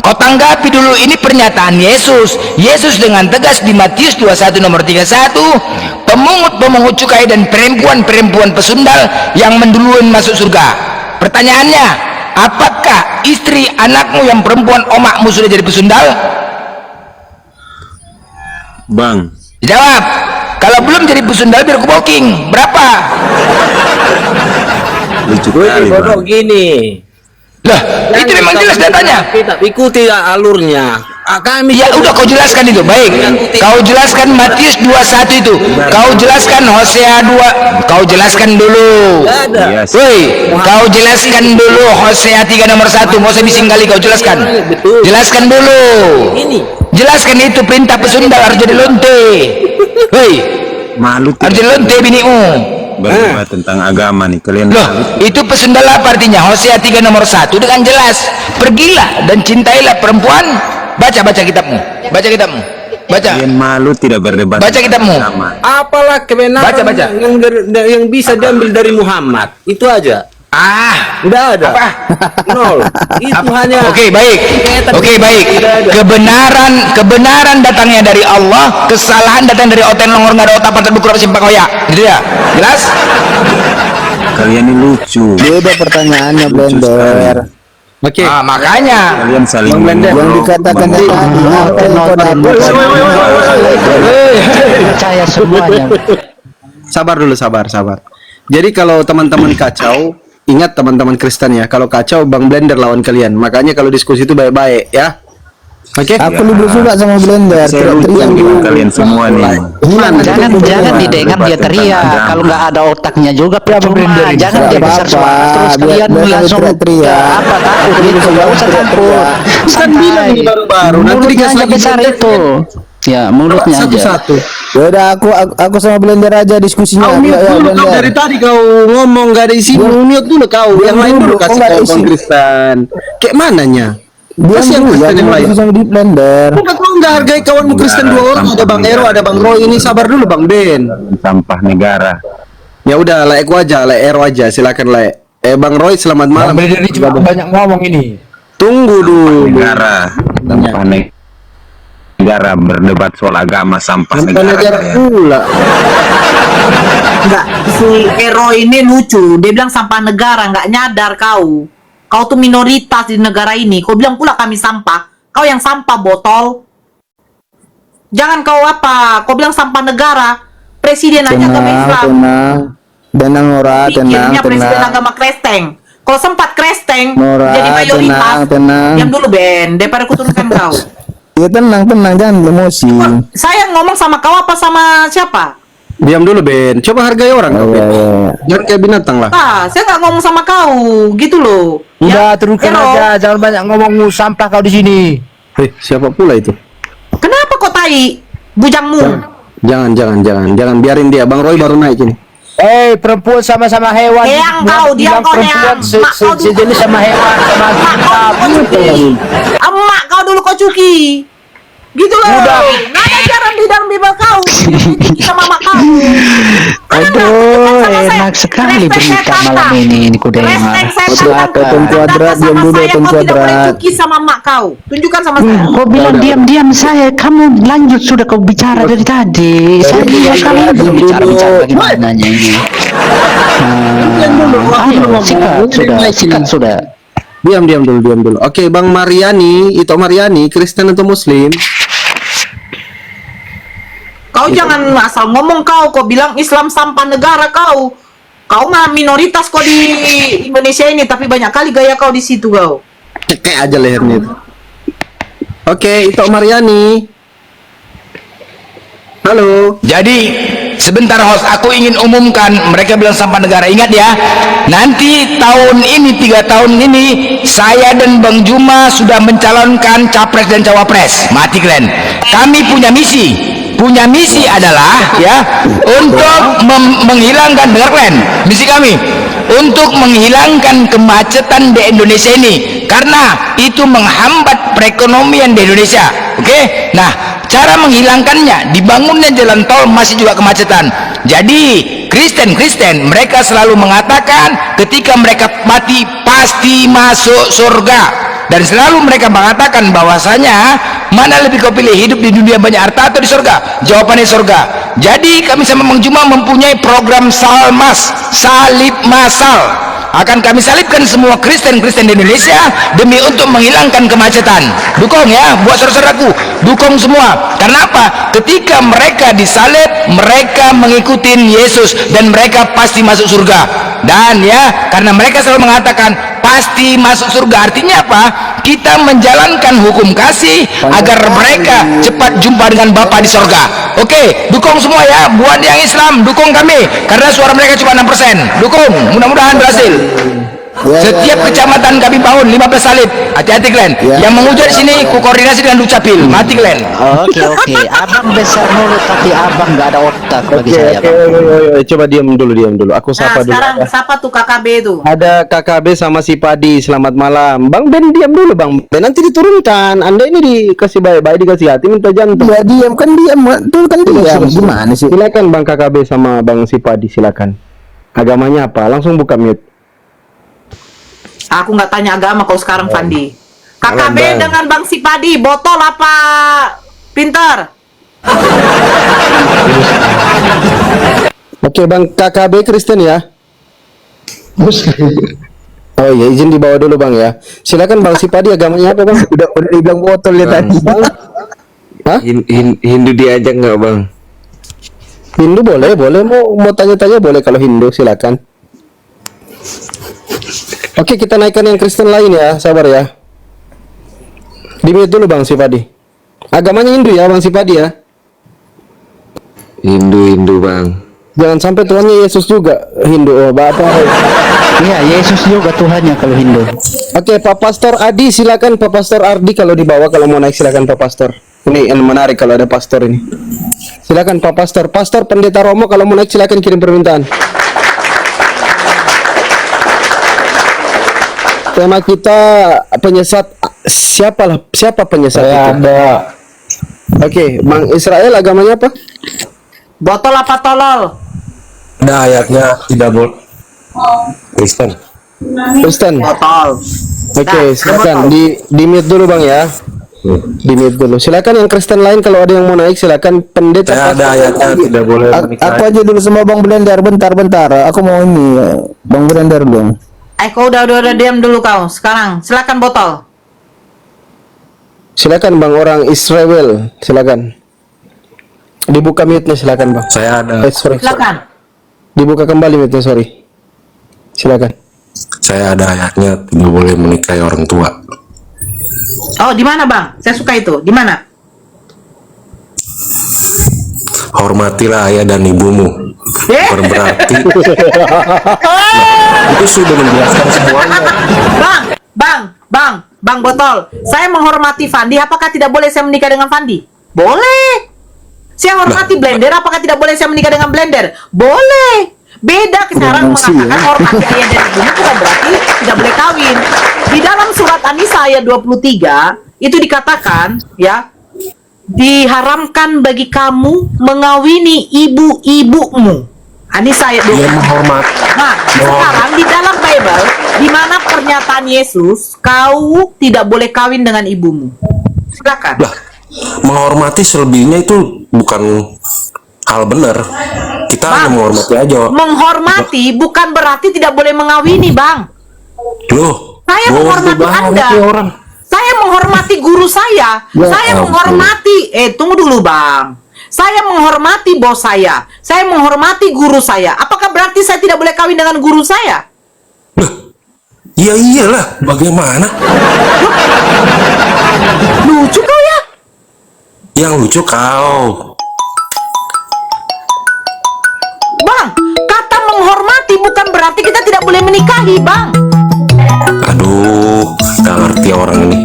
kau tanggapi dulu ini pernyataan Yesus. Yesus dengan tegas di Matius 21 nomor 31, pemungut cukai dan perempuan pesundal yang menduluan masuk surga. Pertanyaannya, apakah istri anakmu yang perempuan omakmu sudah jadi pesundal? Bang, Jawab. Kalau belum jadi pesundal biar aku booking. Berapa? lucu kali Bodoh bang. gini. Lah, itu memang jelas datanya. Kita ikuti alurnya. Kami Ya udah kau jelaskan itu. Baik. Kau jelaskan Matius 21 itu. Kau jelaskan Hosea 2. Kau jelaskan dulu. ada. Yes. Woi, kau jelaskan dulu Hosea 3 nomor 1. Nggak usah bising-kali kau jelaskan. Jelaskan dulu. Ini Jelaskan itu perintah pesundal harus jadi lonte. Woi, Malu harus jadi lonte binimu. berdebat tentang agama nih kalian. Loh, itu pesundal apa artinya? Hosea 3 nomor 1 dengan jelas. Pergilah dan cintailah perempuan. Baca kitabmu. Baca. Kalian malu tidak berdebat Baca tentang kitabmu. agama. apalah kebenaran Baca. yang bisa diambil dari Muhammad. Itu aja. Udah ada. Apa? Nol. Itu hanya. Oke, baik. Kebenaran datangnya dari Allah, kesalahan datang dari oten longor nggak ada otak pantat bukur simpang koyak. Gitu ya? Jelas? Kalian ini lucu. Beda pertanyaannya Blender. Oke. Makanya Kalian saling Yang dikatakan tadi apa yang kau dapat? Percaya semuanya. Sabar dulu, sabar. Jadi kalau teman-teman kacau, ingat teman-teman Kristen ya, kalau kacau Bang Blender lawan kalian. Makanya kalau diskusi itu baik-baik ya. Oke? Aku lebih suka sama Blender. Saya lucu Teriak dengan kalian semua nih. Jangan didengar dia teriak. Kalau nggak ada otaknya juga percuma. Jangan dia besar suara terus kalian langsung apa takut gitu. Nggak usah takut. Kan bilang ini baru-baru. Nanti Mulutnya dikasih aja lagi besar Blender. itu. Ya mulutnya aja. Satu-satu. Yaudah aku sama Blender aja diskusinya. Kau mute dulu kau dari tadi kau ngomong gak ada isi. Mute dulu kau. Yang lain dulu kasih nggak ada kau isi. Bang Kristen. Kayak mananya? Dia Kasih yang dulu ya, Kristen yang lain. sama di Blender. Bukan kau nggak hargai kawanmu Kristen dua orang. Ada Bang Ero, ada Bang Roy. Ini sabar dulu Bang Ben. Sampah negara. Ya udah, like aja, like Ero aja. Silakan like. Bang Roy selamat malam. Ini cuma banyak ngomong ini. Tunggu dulu. Negara. Sampah negara berdebat soal agama sampah Sampai negara negara. pula. Enggak, si Ero ini lucu. Dia bilang sampah negara, nggak nyadar kau. Kau tuh minoritas di negara ini. Kau bilang pula kami sampah. Kau yang sampah botol. Jangan kau apa? Kau bilang sampah negara. Presiden aja agama Islam. Tenang Nora, Pikirnya presiden tenang. agama Kristeng. Kalau sempat Kristeng Nora, jadi mayoritas. tenang. Diam dulu Ben, daripada kuturunkan kau. Ya tenang, jangan emosi. Saya ngomong sama kau apa sama siapa? Diam dulu Ben. Coba hargai orang. Oh, Ben. iya. Jangan kayak binatang lah. Saya nggak ngomong sama kau, gitu loh. Udah Ya, turunkan Ero, aja, jangan banyak ngomong sampah kau di sini. Siapa pula itu? Kenapa kau tai? Bujangmu. Jangan biarin dia. Bang Roy baru naik ini. Perempuan sama-sama hewan. Eyang kau, diam kau, perempuan Eyang. Mak kau dulu. sejenis sama hewan sama Mak kau dulu kau cuki. Emak kau dulu kau cuki. Gitu loh. Udah. Nggak ada ajaran di dalam Bible kau. Cuki sama mak kau. Aduh, enak sekali berita malam ini kuda yang Tonton Kuadrat, diam dulu, Tonton Kau tidak boleh Kuadrat. cuki sama mak kau. Tunjukkan sama saya. Kau bilang diam-diam saya, kamu lanjut sudah kau bicara dari tadi. Saya bilang kalian belum bicara bagaimananya ini. Sikat sudah. Diam dulu. Oke, Bang Mariani, itu Mariani, Kristen atau Muslim? Kau jangan asal ngomong kau bilang Islam sampah negara kau. Kau mah minoritas kau di Indonesia ini, tapi banyak kali gaya kau di situ kau. Cekek aja lehernya itu. Oke, itu Mariani. Halo. Jadi sebentar host, aku ingin umumkan, mereka bilang sampah negara. Ingat ya, nanti tahun ini 3 tahun ini saya dan Bang Juma sudah mencalonkan capres dan cawapres. Mati kalian. Kami punya misi adalah ya untuk menghilangkan, dengar kalian, misi kami untuk menghilangkan kemacetan di Indonesia ini, karena itu menghambat perekonomian di Indonesia. Oke, nah cara menghilangkannya, dibangunnya jalan tol masih juga kemacetan. Jadi Kristen mereka selalu mengatakan ketika mereka mati pasti masuk surga, dan selalu mereka mengatakan bahwasanya mana lebih kau pilih, hidup di dunia banyak harta atau di surga? Jawabannya surga. Jadi kami sama Bang Juma mempunyai program salib massal. Akan kami salibkan semua Kristen di Indonesia demi untuk menghilangkan kemacetan. Dukung ya, buat saudaraku, dukung semua. Karena apa? Ketika mereka disalib, mereka mengikuti Yesus dan mereka pasti masuk surga. Dan ya, karena mereka selalu mengatakan pasti masuk surga, artinya apa? Kita menjalankan hukum kasih agar mereka cepat jumpa dengan Bapa di surga. Oke, dukung semua ya, buat yang Islam dukung kami, karena suara mereka cuma 6%. Dukung, mudah-mudahan berhasil. Setiap kecamatan kami bangun 15 salib. Hati-hati kalian. Yang mengujar sini ku koordinasi dengan Dukcapil. Mati kalian. Oke. Abang besar mulut tapi abang nggak ada otak bagi saya. Coba diam dulu. Aku sapa dulu. Sekarang siapa tuh KKB itu? Ada KKB sama si Padi. Selamat malam. Bang Ben, diam dulu Bang Ben. Nanti diturunkan. Anda ini dikasih baik-baik, dikasih hati, minta jantung. Ya diam tuh kan diam. Gimana sih? Silakan Bang KKB sama Bang si Padi, silakan. Agamanya apa? Langsung buka mute. Aku nggak tanya agama kau sekarang, Fandi. KKB dengan Bang Sipadi, botol apa pinter? Oke Bang KKB Kristen ya. Oh iya, izin dibawa dulu Bang ya. Silakan Bang Sipadi, agamanya apa Bang? Udah dibilang botol ya tadi. Hah? Hindu diajak nggak Bang? Hindu boleh mau tanya-tanya boleh, kalau Hindu silakan. Oke, kita naikkan yang Kristen lain ya, sabar ya. Di-mute dulu Bang Sipadi. Agamanya Hindu ya Bang Sipadi ya. Hindu Bang. Jangan sampai Tuhannya Yesus juga Hindu. Oh, Bapak. Iya, Yesus juga Tuhannya kalau Hindu. Oke, Pak Pastor Adi silakan, Pak Pastor Ardi kalau dibawa, kalau mau naik silakan Pak Pastor. Ini yang menarik kalau ada pastor ini. Silakan Pak Pastor. Pastor Pendeta Romo kalau mau naik silakan kirim permintaan. Tema kita penyesat. Siapa penyesat itu? Ada. Oke, Bang Israel agamanya apa? Botol apa tolol? Ada ayatnya tidak boleh. Kristen. Kristen. Botol. Oke, Nah, silakan di mute dulu Bang ya. Di mute dulu. Silakan yang Kristen lain kalau ada yang mau naik silakan. Pendeta. Saya ada ayatnya tidak boleh menikah. Aku aja dulu sama Bang Blender, bentar. Aku mau ini Bang Blender dong. Kau udah diam dulu kau. Sekarang silakan botol. Silakan Bang orang Israel, silakan. Dibuka mute-nya silakan Bang. Saya ada. Sorry. Silakan. Dibuka kembali mute-nya, sorry. Silakan. Saya ada ayatnya tidak boleh menikahi orang tua. Oh, di mana Bang? Saya suka itu. Di mana? Hormatilah ayah dan ibumu. Bukan berarti itu sudah menjelaskan semuanya. Bang botol. Saya menghormati Fandi. Apakah tidak boleh saya menikah dengan Fandi? Boleh. Saya hormati Blender. Apakah tidak boleh saya menikah dengan Blender? Boleh. Beda sekarang mengatakan hormati ayah dan ibumu bukan berarti tidak boleh kawin. Di dalam surat An-Nisa ayat 23 itu dikatakan ya, diharamkan bagi kamu mengawini ibu-ibumu. An-Nisa ayat 23. Nah, sekarang di dalam Bible di mana pernyataan Yesus, kau tidak boleh kawin dengan ibumu. Silakan. Lah, menghormati selebihnya itu bukan hal benar. Kita hanya menghormati aja. Menghormati bukan berarti tidak boleh mengawini, Bang. Loh, Saya menghormati Anda. Orang. Saya menghormati guru saya. Saya menghormati tunggu dulu, Bang. Saya menghormati bos saya. Saya menghormati guru saya. Apakah berarti saya tidak boleh kawin dengan guru saya? Loh, ya iyalah, bagaimana? Lucu kau ya? Yang lucu kau. menikahi, Bang. Aduh, nggak ngerti orang ini.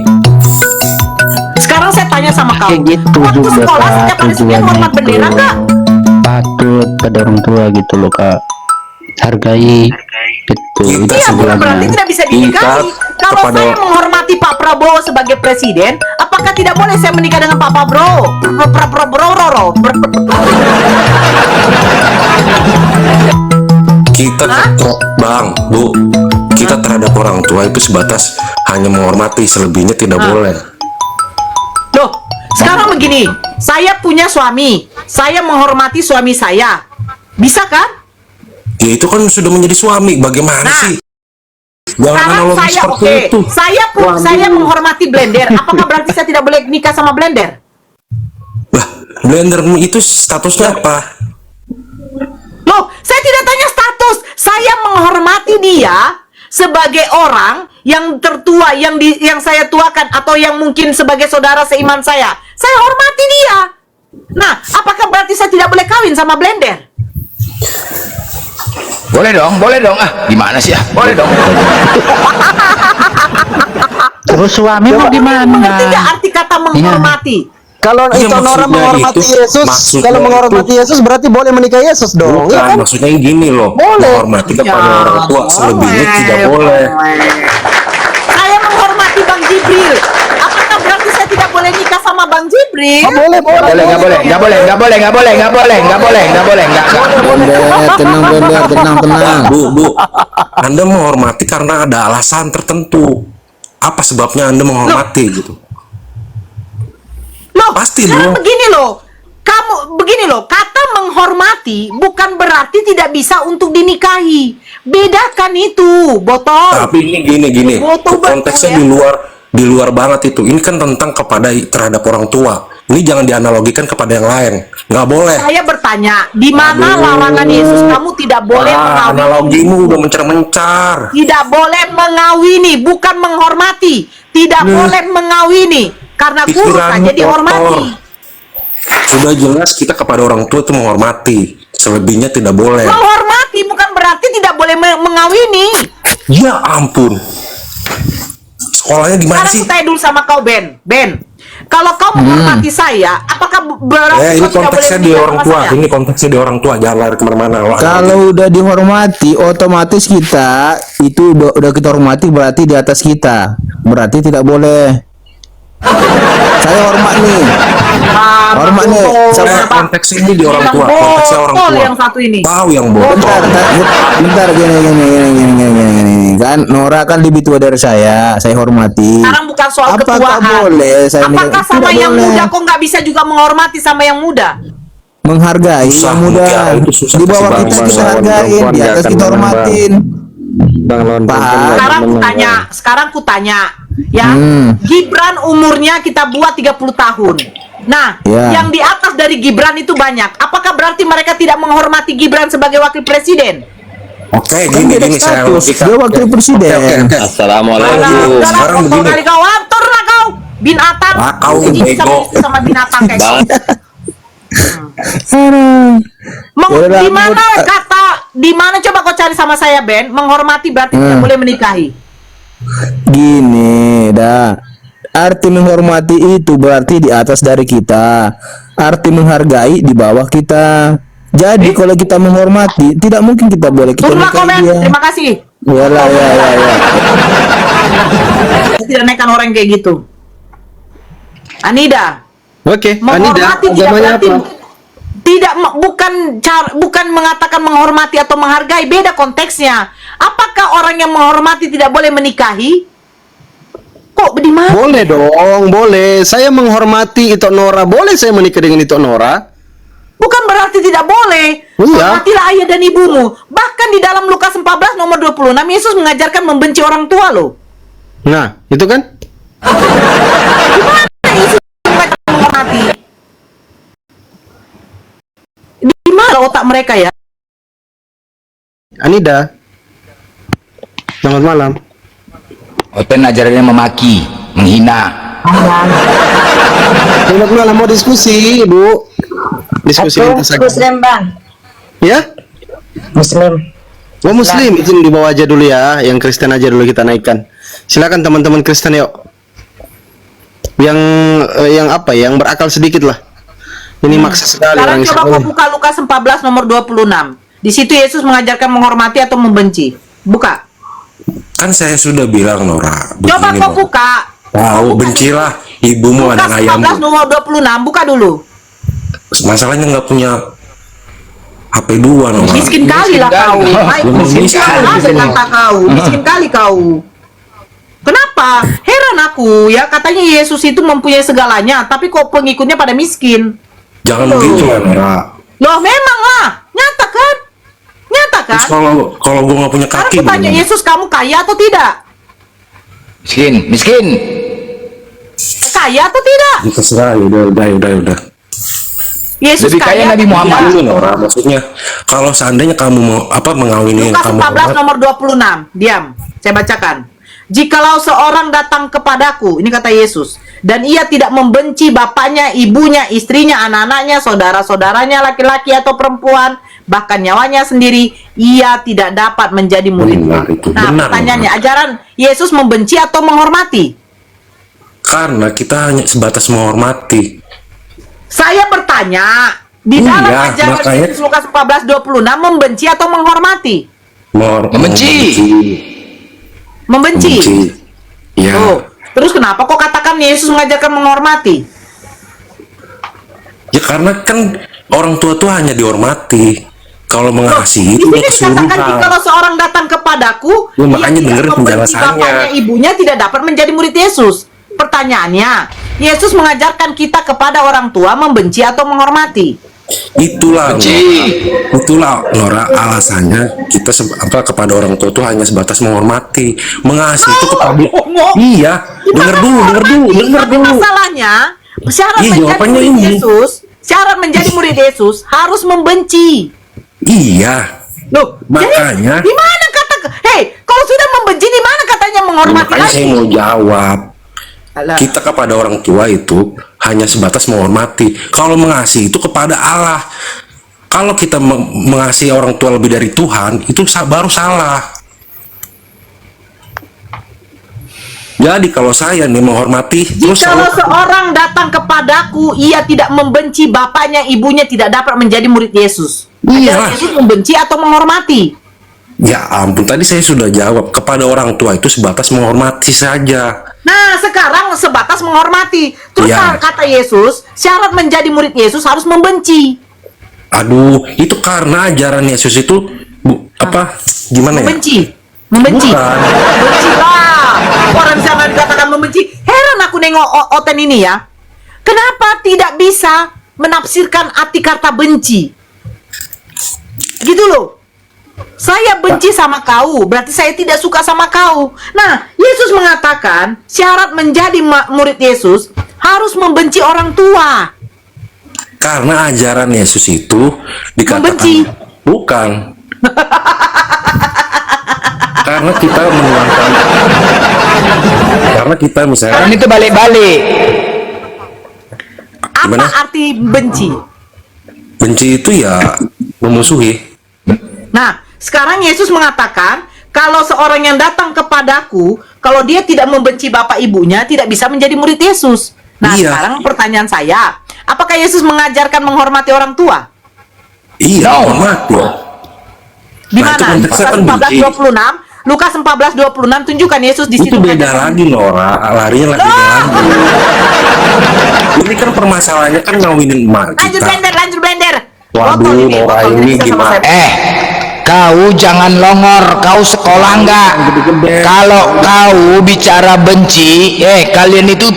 Sekarang saya tanya sama kau, Kayak gitu waktu juga, sekolah Kak, setiap hari Senin tujuannya hormat bendera itu. nggak? Patut pada orang tua gitu loh, Kak. Hargai gitu. Itu Iya, bukan berarti sebenarnya. tidak bisa dinikahi. Kalau kepada- saya menghormati Pak Prabowo sebagai presiden, apakah tidak boleh saya menikah dengan Pak Prabowo? Kita Bang, Bu, kita terhadap orang tua itu sebatas hanya menghormati, selebihnya tidak boleh. Loh, sekarang begini, saya punya suami, saya menghormati suami saya, bisa kan? Ya itu kan sudah menjadi suami, bagaimana Nah, sih? Jangan Sekarang analogi saya seperti oke, itu. saya menghormati blender. Apakah berarti saya tidak boleh nikah sama blender? Lah, blender itu statusnya apa? Loh, saya tidak tanya status. Saya menghormati dia sebagai orang yang tertua, yang saya tuakan, atau yang mungkin sebagai saudara seiman saya. Saya hormati dia. Nah, apakah berarti saya tidak boleh kawin sama blender? Boleh dong. Ah, gimana sih ah? Boleh dong. Terus suami mau Mengerti gimana? nggak arti kata menghormati? Kalau Iya, itu Nora maksudnya menghormati itu- Yesus, maksudnya kalau menghormati itu- Yesus berarti boleh menikah Yesus dong, Bukan, ya kan? maksudnya gini loh. Boleh. Menghormati kepada orang tua, selebihnya tidak boleh. Saya menghormati Bang Jibril. Apakah berarti saya tidak boleh nikah sama Bang Jibril? Oh, boleh. Nggak boleh. Blender, tenang Blender, tenang. Bu, Anda menghormati karena ada alasan tertentu. Apa sebabnya Anda menghormati gitu? Loh, Pasti sekarang dong. begini loh, kata menghormati bukan berarti tidak bisa untuk dinikahi. Bedakan itu, botol. Tapi ini gini. Betul, Konteksnya betul, di luar banget itu. Ini kan tentang terhadap orang tua. Ini jangan dianalogikan kepada yang lain. Nggak boleh. Saya bertanya, di mana larangan Yesus kamu tidak boleh mengawini? Analogimu udah mencar-mencar. Tidak boleh mengawini, bukan menghormati. Tidak boleh mengawini karena guru Pikiranmu saja dihormati. kotor. Sudah jelas kita kepada orang tua itu menghormati. Selebihnya tidak boleh. Menghormati bukan berarti tidak boleh mengawini. Ya ampun. Sekolahnya gimana Sekarang sih? aku tanya dulu sama kau, Ben. Kalau kau menghormati saya, apakah berarti Ini kau tidak boleh konteksnya di menikah orang sama tua. saya? Ini konteksnya di orang tua. Jangan lari kemana-mana. Kalau udah dihormati, otomatis kita itu udah kita hormati berarti di atas kita. Berarti tidak boleh. Saya hormat nih. Hormat nih. Sama konteks ini di orang Yang tua. Konteksnya orang botol tua. yang satu ini. Tahu yang botol. bentar gini. Kan Nora kan lebih tua dari saya hormati. Sekarang bukan soal Apakah ketuaan. boleh saya Apakah nikah? sama Tidak yang boleh. muda kok nggak bisa juga menghormati sama yang muda? Menghargai Susah, yang muda. mutiara itu susah Di bawah kasih kita bang, kita lawan hargain, perempuan di nggak atas akan kita menang, hormatin. Bang lawan Paham. Sekarang ku tanya, ya. Hmm. Gibran umurnya kita buat 30 tahun. Nah, Ya. yang di atas dari Gibran itu banyak. Apakah berarti mereka tidak menghormati Gibran sebagai wakil presiden? Oke, Kan beda gini saya status. logika. Dia wakil presiden. Assalamualaikum. Sekarang begini. Kali kau atur lah kau. Binatang. Ah, kau Jadi bego. sama binatang kayak kau. Udah, Di mana kata, di mana coba kau cari sama saya, Ben? Menghormati berarti tidak boleh menikahi. Gini, arti menghormati itu berarti di atas dari kita. Arti menghargai di bawah kita. Jadi kalau kita menghormati, tidak mungkin kita boleh kita Turunlah nikahi komen. dia. Terima kasih. Yalah, ya. Saya tidak naikkan orang kayak gitu. Anida, Oke, Anida, menghormati tidak agamanya berarti apa? bukan mengatakan menghormati atau menghargai, beda konteksnya. Apakah orang yang menghormati tidak boleh menikahi? Kok di mana? Boleh dong, boleh. Saya menghormati Ito Nora. Boleh saya menikah dengan Ito Nora? Bukan berarti tidak boleh. Iya. Hormatilah ayah dan ibumu. Bahkan di dalam Lukas 14 nomor 26 Yesus mengajarkan membenci orang tua loh. Nah, itu kan? Gimana Yesus mengajarkan menghormati? Di mana otak mereka ya? Anida. Selamat malam. Open ajarannya memaki, menghina. Selamat malam, mau diskusi, Ibu. Diskusi lintas agama. Muslim bang, Ya? Muslim. Oh Muslim, izin dibawa aja dulu ya. Yang Kristen aja dulu kita naikkan. Silakan teman-teman Kristen yuk. Yang apa? Yang berakal sedikit lah. Ini maksa sekali Sekarang orang coba Islam. kau buka Lukas 14 nomor 26. Di situ Yesus mengajarkan menghormati atau membenci. Buka. Kan saya sudah bilang Nora. Coba begini, kau Nora. buka. Tahu, bencilah ibumu Lukas dan ayahmu. 14 nomor 26. Buka dulu. Masalahnya nggak punya HP 2 Nora. Miskin kali lah kau. Hai, miskin kali lah kata kau. Miskin kali kau. Kenapa? Heran aku ya, katanya Yesus itu mempunyai segalanya, tapi kok pengikutnya pada miskin. Jangan begitu lah Nora. Loh memang lah, nyata kan? Nyata kan? Terus kalau gue nggak punya Sekarang kaki aku tanya gimana? Yesus, kamu kaya atau tidak? Miskin. Kaya atau tidak? Ya, terserah, udah. Yesus Lebih kaya Nabi atau Muhammad. tidak? Dulu Nora, maksudnya kalau seandainya kamu mau mengawini yang Lukas kamu 14 nomor 26. Diam, saya bacakan. Jikalau seorang datang kepadaku, ini kata Yesus, dan ia tidak membenci bapaknya, ibunya, istrinya, anak-anaknya, saudara-saudaranya, laki-laki atau perempuan, bahkan nyawanya sendiri, ia tidak dapat menjadi muridku. Benar itu, Nah, benar, pertanyaannya, Nora. ajaran Yesus membenci atau menghormati? karena kita hanya sebatas menghormati. Saya bertanya, di Iya, dalam ajaran makanya- Yesus Lukas 14:26 membenci atau menghormati? Membenci. Membenci. Ya. Oh, terus kenapa kok katakan Yesus mengajarkan menghormati? Ya karena kan orang tua tuh hanya dihormati. Kalau mengasihi Di itu udah sini dikatakan keseluruhan. kalau seorang datang kepadaku, Ya, ia makanya tidak dengerin membenci penjelasannya. bapaknya, ibunya tidak dapat menjadi murid Yesus. Pertanyaannya, Yesus mengajarkan kita kepada orang tua membenci atau menghormati? Itulah Nora alasannya kita kepada orang tua tuh hanya sebatas menghormati. Mengasihi itu kepada iya, dengar dulu. Tapi masalahnya, syarat Iya, menjadi jawabannya murid ini. Yesus, syarat menjadi murid Yesus harus membenci. Iya. Loh, Makanya- jadi di mana kata, hei, kalau sudah membenci di mana katanya menghormati Makanya lagi? saya mau jawab. Alah. Kita kepada orang tua itu hanya sebatas menghormati. Kalau mengasihi itu kepada Allah. Kalau kita mengasihi orang tua lebih dari Tuhan, itu baru salah. Jadi kalau saya nih menghormati, terus Kalau seorang datang kepadaku, ia tidak membenci bapaknya, ibunya tidak dapat menjadi murid Yesus. Iya. Ajaran Yesus membenci atau menghormati? ya ampun, tadi saya sudah jawab, kepada orang tua itu sebatas menghormati saja. Nah, sekarang sebatas menghormati. Terus Iya. kata Yesus, syarat menjadi murid Yesus harus membenci. Aduh, itu karena ajaran Yesus itu gimana ya? Membenci. Bukan. Benci lah. Orang jangan dikatakan membenci. Heran aku nengok Oten ini ya. Kenapa tidak bisa menafsirkan arti kata benci? Gitu loh. Saya benci sama kau, berarti saya tidak suka sama kau. Nah, Yesus mengatakan syarat menjadi murid Yesus harus membenci orang tua. Karena ajaran Yesus itu dikatakan Membenci. bukan. Karena kita menuangkan, karena kita misalnya Karena itu balik-balik. Apa Gimana? arti benci? benci itu ya memusuhi. Nah, sekarang Yesus mengatakan, kalau seorang yang datang kepadaku, kalau dia tidak membenci bapak ibunya, tidak bisa menjadi murid Yesus. Nah, Iya. sekarang pertanyaan saya, apakah Yesus mengajarkan menghormati orang tua? Iya, hormat loh. Di Nah, itu mana? konteksnya Lukas kan benci. 14:26, Lukas 14:26 tunjukkan Yesus di situ. Itu beda mengajarkan. lagi Nora, larinya lagi beda lagi. Ini kan permasalahannya kan ngawinin emak Lanjut kita. Lanjut blender. Waduh, Botol ini, Nora botol ini bisa sama gimana? saya. Kau jangan longor, kau sekolah enggak? Kalau kau bicara benci, kalian itu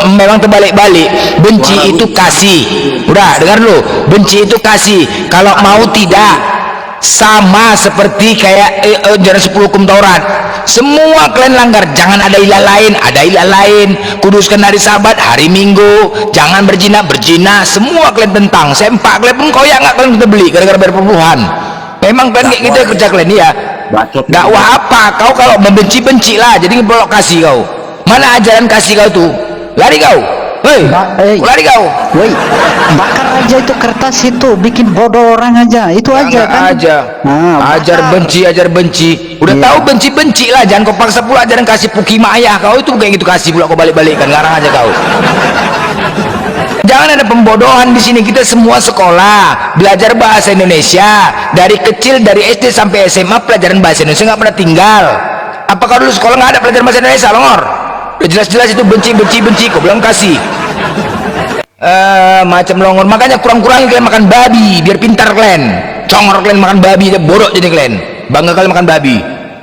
memang terbalik-balik. Benci itu kasih. Udah, dengar dulu. Benci itu kasih. Kalau mau tidak, sama seperti kayak ajaran 10 hukum Taurat. Semua kalian langgar. Jangan ada ilah lain, ada ilah lain. Kuduskan hari Sabat, hari Minggu. Jangan berzina, semua kalian tentang. Sempak kalian pun koyak nggak kalian kita beli gara-gara bayar perpuluhan. Memang kan kayak gitu ya kerja kalian ya. Dakwah apa? Kau kalau membenci bencilah. Jadi ngebelok kasih kau. Mana ajaran kasih kau tuh? Lari kau. Hei, lari kau. Woi, bakar aja itu kertas itu, bikin bodoh orang aja. Itu aja kan. Ajar benci. Udah tahu benci lah, jangan kau paksa pula ajaran kasih pukima ayah kau itu kayak gitu, kasih pula kau balik-balikkan, ngarang aja kau. Jangan ada pembodohan di sini. Kita semua sekolah, belajar bahasa Indonesia dari kecil, dari SD sampai SMA pelajaran bahasa Indonesia nggak pernah tinggal. Apa kau dulu sekolah nggak ada pelajaran bahasa Indonesia, Longor? Udah jelas-jelas itu benci, kau bilang kasih. Macam Longor, makanya kurang-kurangin kalian makan babi biar pintar kalian. Congor kalian makan babi aja bodoh jadi kalian. Bangga kalian makan babi.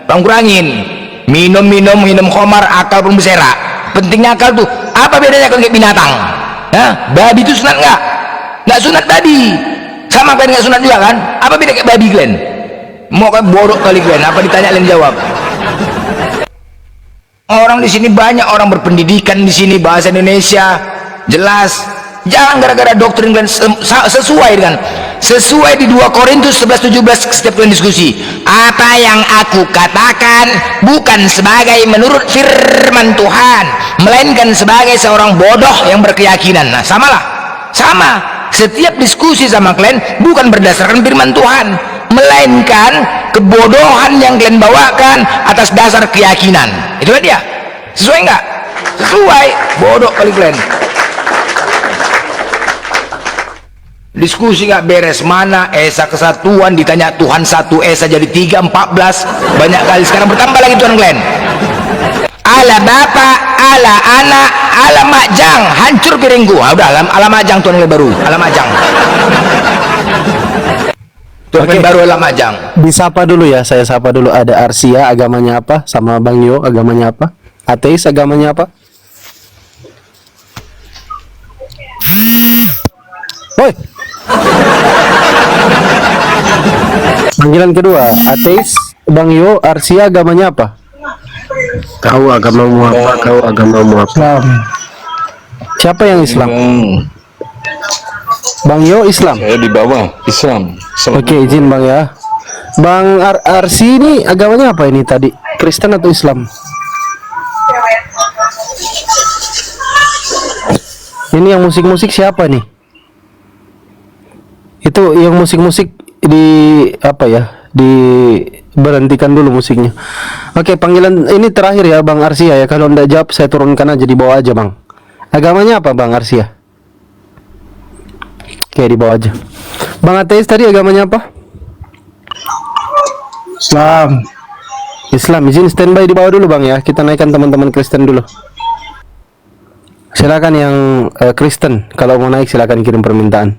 Kurang-kurangin. Minum khamar, akal pun bersera. Pentingnya akal tuh. Apa bedanya kalau kayak binatang? Babi itu sunat nggak? Nggak sunat babi. Sama kalian nggak sunat juga kan? Apa beda kayak babi kalian? Mau kayak bodoh kali kalian. Apa ditanya kalian jawab? Orang di sini banyak orang berpendidikan di sini, bahasa Indonesia jelas. Jangan gara-gara doktrin kalian sesuai di 2 Korintus 11:17 setiap kalian diskusi. Apa yang aku katakan bukan sebagai menurut firman Tuhan, melainkan sebagai seorang bodoh yang berkeyakinan. Nah, sama. Setiap diskusi sama kalian bukan berdasarkan firman Tuhan, melainkan kebodohan yang kalian bawakan atas dasar keyakinan. Itulah dia. Sesuai nggak? Sesuai. Bodoh kali kalian. Diskusi nggak beres. Mana Esa kesatuan, ditanya Tuhan 1, Esa jadi 3, 14. Banyak kali sekarang bertambah lagi Tuhan kalian. Ala Bapa, ala Anak, ala Majang, hancur piringku. Udah, ala Majang Tuhan kalian baru. Ala Majang. Tuhan kalian baru ala Majang. Disapa dulu ya, saya sapa dulu. Ada Arsia, agamanya apa? Sama Bang Yo, agamanya apa? Ateis, agamanya apa? Woi. Panggilan kedua, ateis, Bang Yo, Arsia, agamanya apa? Kau agamamu apa? Kau agamamu apa? Siapa yang Islam? Bang Yo Islam. Saya di bawah Islam. Oke, izin Bang ya. Bang Arsi ini agamanya apa ini tadi? Kristen atau Islam? Ini yang musik-musik siapa nih? Itu yang musik-musik di apa ya? Diberhentikan dulu musiknya. Oke, panggilan ini terakhir ya Bang Arsia ya. Kalau ndak jawab saya turunkan aja, di bawah aja Bang. Agamanya apa Bang Arsia? Oke, di bawah aja. Bang Ateis tadi agamanya apa? Islam. Izin standby di bawah dulu Bang ya. Kita naikkan teman-teman Kristen dulu. Silakan yang Kristen, kalau mau naik silakan kirim permintaan.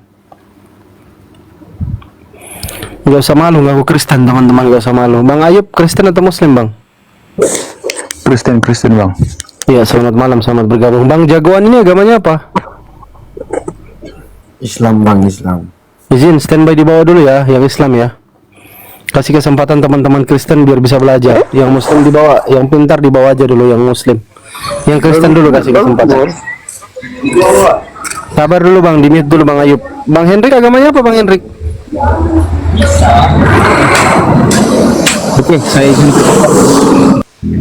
Gak usah malu ngaku Kristen teman-teman, gak usah malu. Bang Ayub Kristen atau Muslim Bang? Kristen Bang. Iya, selamat malam, selamat bergabung. Bang jagoan ini agamanya apa? Islam Bang, Islam. Izin standby di bawah dulu ya, yang Islam ya. Kasih kesempatan teman-teman Kristen biar bisa belajar. Yang Muslim di bawah, yang pintar di bawah aja dulu, yang Muslim. Yang Kristen dulu kasih kesempatan. Sabar dulu Bang, di-mute dulu Bang Ayub. Bang Hendrik agamanya apa Bang Hendrik? Oke, saya izin.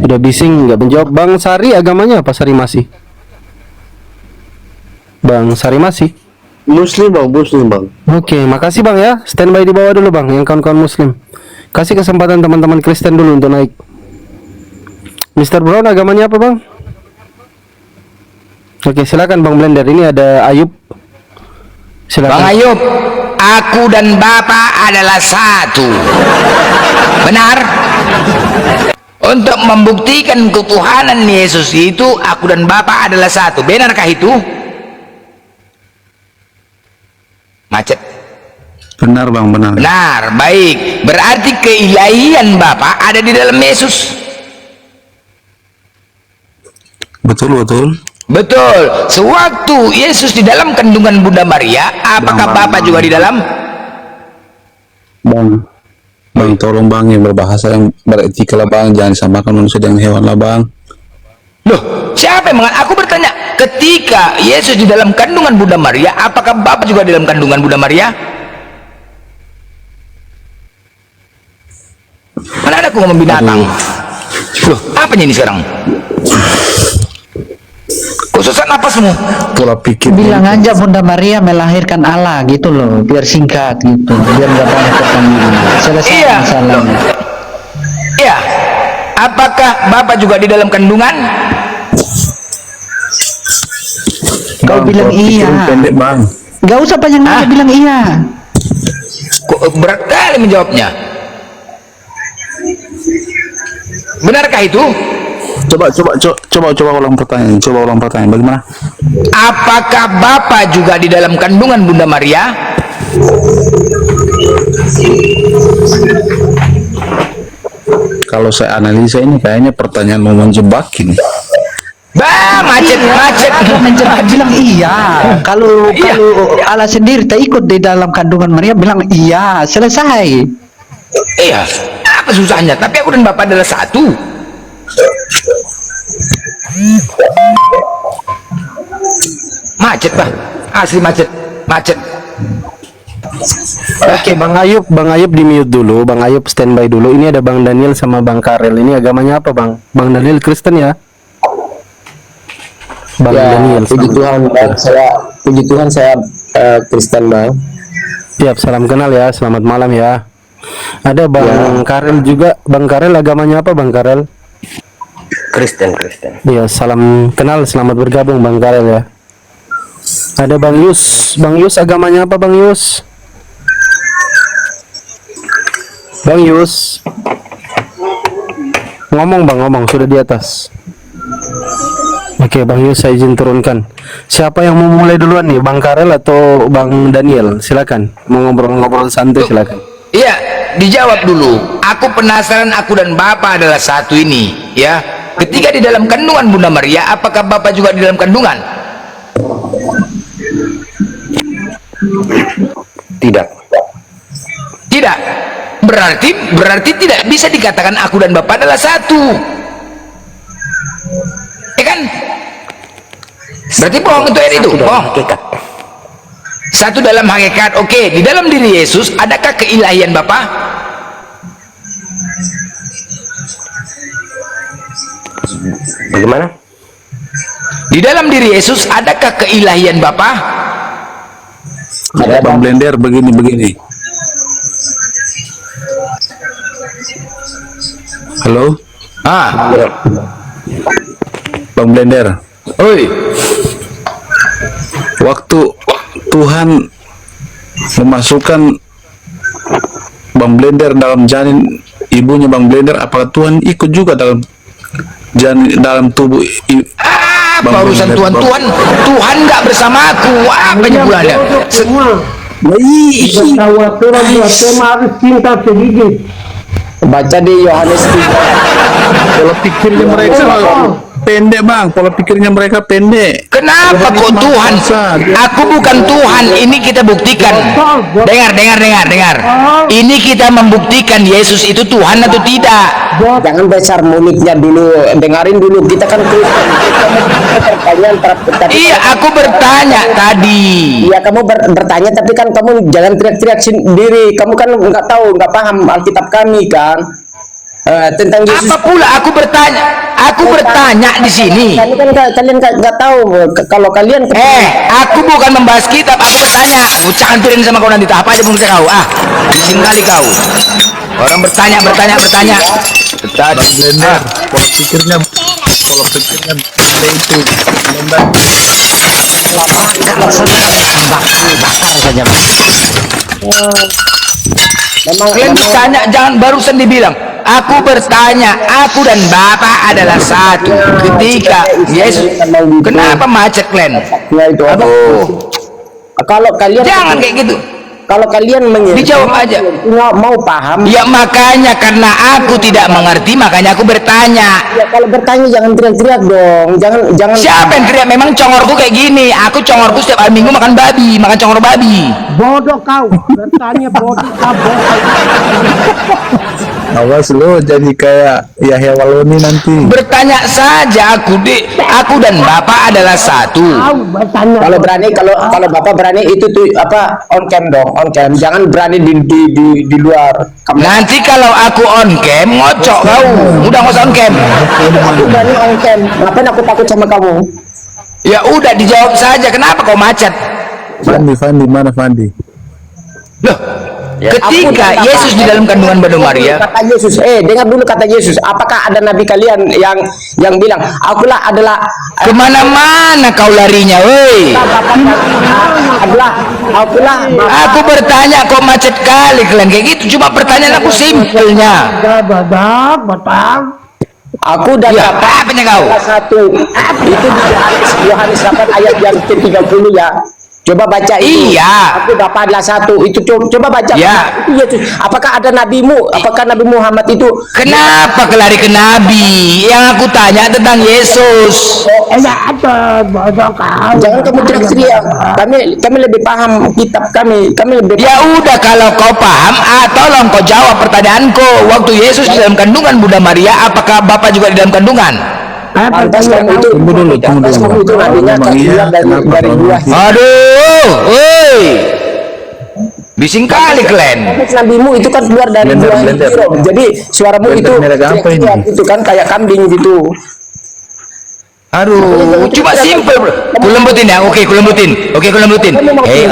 Udah bising nggak menjawab. Bang Sari agamanya apa? Sari Masih. Bang Sari Masih. Muslim Bang. Oke, makasih Bang ya. Standby di bawah dulu Bang, yang kawan-kawan Muslim. Kasih kesempatan teman-teman Kristen dulu untuk naik. Mr. Brown agamanya apa Bang? Oke, silakan Bang Blender. Ini ada Ayub. Silakan. Bang Ayub, aku dan Bapa adalah satu. Benar? Untuk membuktikan ketuhanan Yesus itu, aku dan Bapa adalah satu. Benarkah itu? Macet. Benar Bang, benar. Benar, baik. Berarti keilahian Bapa ada di dalam Yesus. Betul. Betul. Sewaktu Yesus di dalam kandungan Bunda Maria, apakah Bapa juga di dalam? Bang, tolong Bang, yang berbahasa yang beretika lah Bang, jangan disamakan manusia dengan hewan lah Bang. Loh, siapa yang Aku bertanya, ketika Yesus di dalam kandungan Bunda Maria, apakah Bapa juga di dalam kandungan Bunda Maria? Mana ada aku ngomong binatang? Loh, apanya ini sekarang? Kok Kok sesak napasmu? Pola pikir. Bilang aja Bunda Maria melahirkan Allah gitu loh, biar singkat gitu, biar nggak banyak pertanyaan. Selesai Iya. masalahnya. Iya. Apakah Bapak juga di dalam kandungan? Kau bilang iya. Pendek bang. Gak usah banyak nanya, bilang iya. Kok berat kali menjawabnya? Benarkah itu? Coba ulang pertanyaan. Bagaimana? Apakah Bapak juga di dalam kandungan Bunda Maria? Kalau saya analisa ini kayaknya pertanyaan mau menjebak ini. Macet. Menjawab bilang iya. Kalau Iya. Allah sendiri tak ikut di dalam kandungan Maria, bilang iya, selesai. Iya. Apa susahnya? Tapi aku dan Bapak adalah satu. Macet, Pak. Asli macet. Oke, Bang Ayub di mute dulu, Bang Ayub standby dulu. Ini ada Bang Daniel sama Bang Karel. Ini agamanya apa, Bang? Bang Daniel Kristen ya? Bang Daniel. Puji Tuhan saya Kristen bang. Siap, salam kenal ya. Selamat malam ya. Ada Bang Karel juga. Bang Karel agamanya apa, Bang Karel? Kristen. Iya, salam kenal. Selamat bergabung, Bang Karel ya. Ada Bang Yus. Bang Yus agamanya apa, Bang Yus? Bang Yus. Ngomong, Bang, ngomong. Sudah di atas. Oke, Bang Yus, saya izin turunkan. Siapa yang mau mulai duluan nih, Bang Karel atau Bang Daniel? Silakan. Mau ngobrol-ngobrol santai, silakan. Iya, dijawab dulu. Aku penasaran, aku dan Bapak adalah satu ini, ya. Ketika di dalam kandungan Bunda Maria, apakah Bapak juga di dalam kandungan? Tidak. Tidak. Berarti tidak bisa dikatakan aku dan Bapak adalah satu. Ya kan? Berarti bohong itu ayat itu, bohong. Satu dalam hakikat. Oke, di dalam diri Yesus adakah keilahian Bapa? Bagaimana? Di dalam diri Yesus adakah keilahian Bapa? Ada Bang Blender begini. Halo, Bang Blender. Oi. Waktu Tuhan memasukkan Bang Blender dalam janin ibunya Bang Blender, apakah Tuhan ikut juga dalam dalam tubuh Apa urusan Tuhan? Tuhan nggak bersama aku. Apa nyebulanya? Baca di Yohanes 3. pola pikirnya mereka pendek, Bang. Pola pikirnya mereka pendek. Kenapa kok Tuhan? Aku bukan Tuhan. Ini kita buktikan. Dengar. Ini kita membuktikan Yesus itu Tuhan atau tidak. Jangan besar mulutnya dulu, dengarin dulu. Kita kan Kristen. Pertanyaan Iya, aku bertanya tadi. Iya, kamu bertanya, tapi kan kamu jangan teriak-teriak sendiri. Kamu kan nggak tahu, nggak paham Alkitab kami kan. Tentang Yesus. Apa pula aku bertanya? Aku bertanya di sini. Kalian nggak tahu kalau kalian. Aku bukan membahas kitab. Aku bertanya. Aku campurin sama kau nanti. Apa aja pun bisa kau. Bising kali kau. Orang bertanya. Bang Blender, pola pikirnya itu. Bakar saja. Kalian bertanya, jangan barusan dibilang. Aku bertanya, aku dan Bapak adalah satu. Ketika Yesus, kenapa macet kalian? Aduh, Kalau kalian jangan kayak gitu. Kalau kalian Dijawab aja. nggak mau paham. Ya makanya karena aku tidak mengerti, makanya aku bertanya. Ya, kalau bertanya jangan teriak-teriak dong. Jangan. Siapa yang teriak? Memang congorku kayak gini. Aku congorku setiap hari Minggu makan babi, makan congor babi. Bodoh kau. Bertanya bodoh kau. Awas lo jadi kayak Yahya Waloni nanti. Bertanya saja aku dan Bapak adalah satu. Kalau berani, kalau Bapak berani itu tuh apa, on cam dong, on cam. Jangan berani di luar. Nanti kalau aku on cam ngocok kau. Udah nggak usah on cam. Aku berani on cam. Ngapain aku takut sama kamu? Ya udah dijawab saja, kenapa kau macet? Fandi, mana Fandi? Loh, ketika Yesus di dalam kandungan Bunda Maria, Kata Yesus, dengar dulu kata Yesus. Apakah ada nabi kalian yang bilang, akulah adalah kemana-mana kau larinya, woi? Aku bertanya, kok macet kali kalian kayak gitu? Cuma pertanyaan aku simpelnya. Aku dan Ya, Bapak apanya kau? salah satu. Itu di Yohanes 8 ayat yang ke-30 ya. Coba baca itu. Iya. Aku Bapak adalah satu. Itu coba baca. Ya. Itu Yesus. Apakah ada nabimu? Apakah Nabi Muhammad itu? Kenapa kelari ke Nabi? Yang aku tanya tentang Yesus. Jangan kamu teriak-teriak. Kami lebih paham kitab kami. Kami lebih Ya udah, kalau kau paham, tolong kau jawab pertanyaanku. Waktu Yesus di dalam kandungan Bunda Maria, apakah Bapak juga di dalam kandungan? pantas kamu itu. Pantas kamu itu nabinya keluar dari buah. Aduh, woi, bising kali kalian. Pantas nabimu itu kan keluar dari buah hijau. Jadi suaramu itu teriak-teriak gitu kan, kayak kambing gitu. Aduh, cuma simpel bro. Kulembutin ya, oke kulembutin. Hei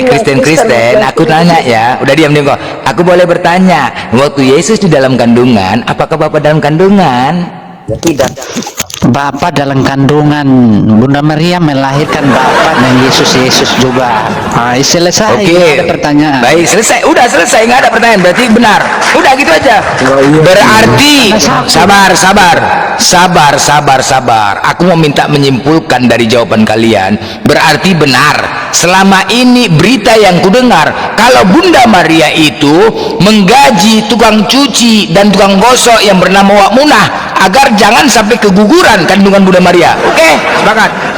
Oten Kristen, aku tanya ya. Udah diam kok. Aku boleh bertanya. Waktu Yesus di dalam kandungan, apakah Bapak dalam kandungan? Tidak. Bapak dalam kandungan Bunda Maria melahirkan Bapak dan Yesus juga. Selesai. Oke. Nggak ada pertanyaan. Baik, selesai. Udah selesai, nggak ada pertanyaan. Berarti benar. Udah gitu aja. Berarti sabar. Aku mau minta menyimpulkan dari jawaban kalian. Berarti benar. Selama ini berita yang kudengar, kalau Bunda Maria itu menggaji tukang cuci dan tukang gosok yang bernama Wak Munah agar jangan sampai keguguran kandungan Bunda Maria. Oke, sepakat.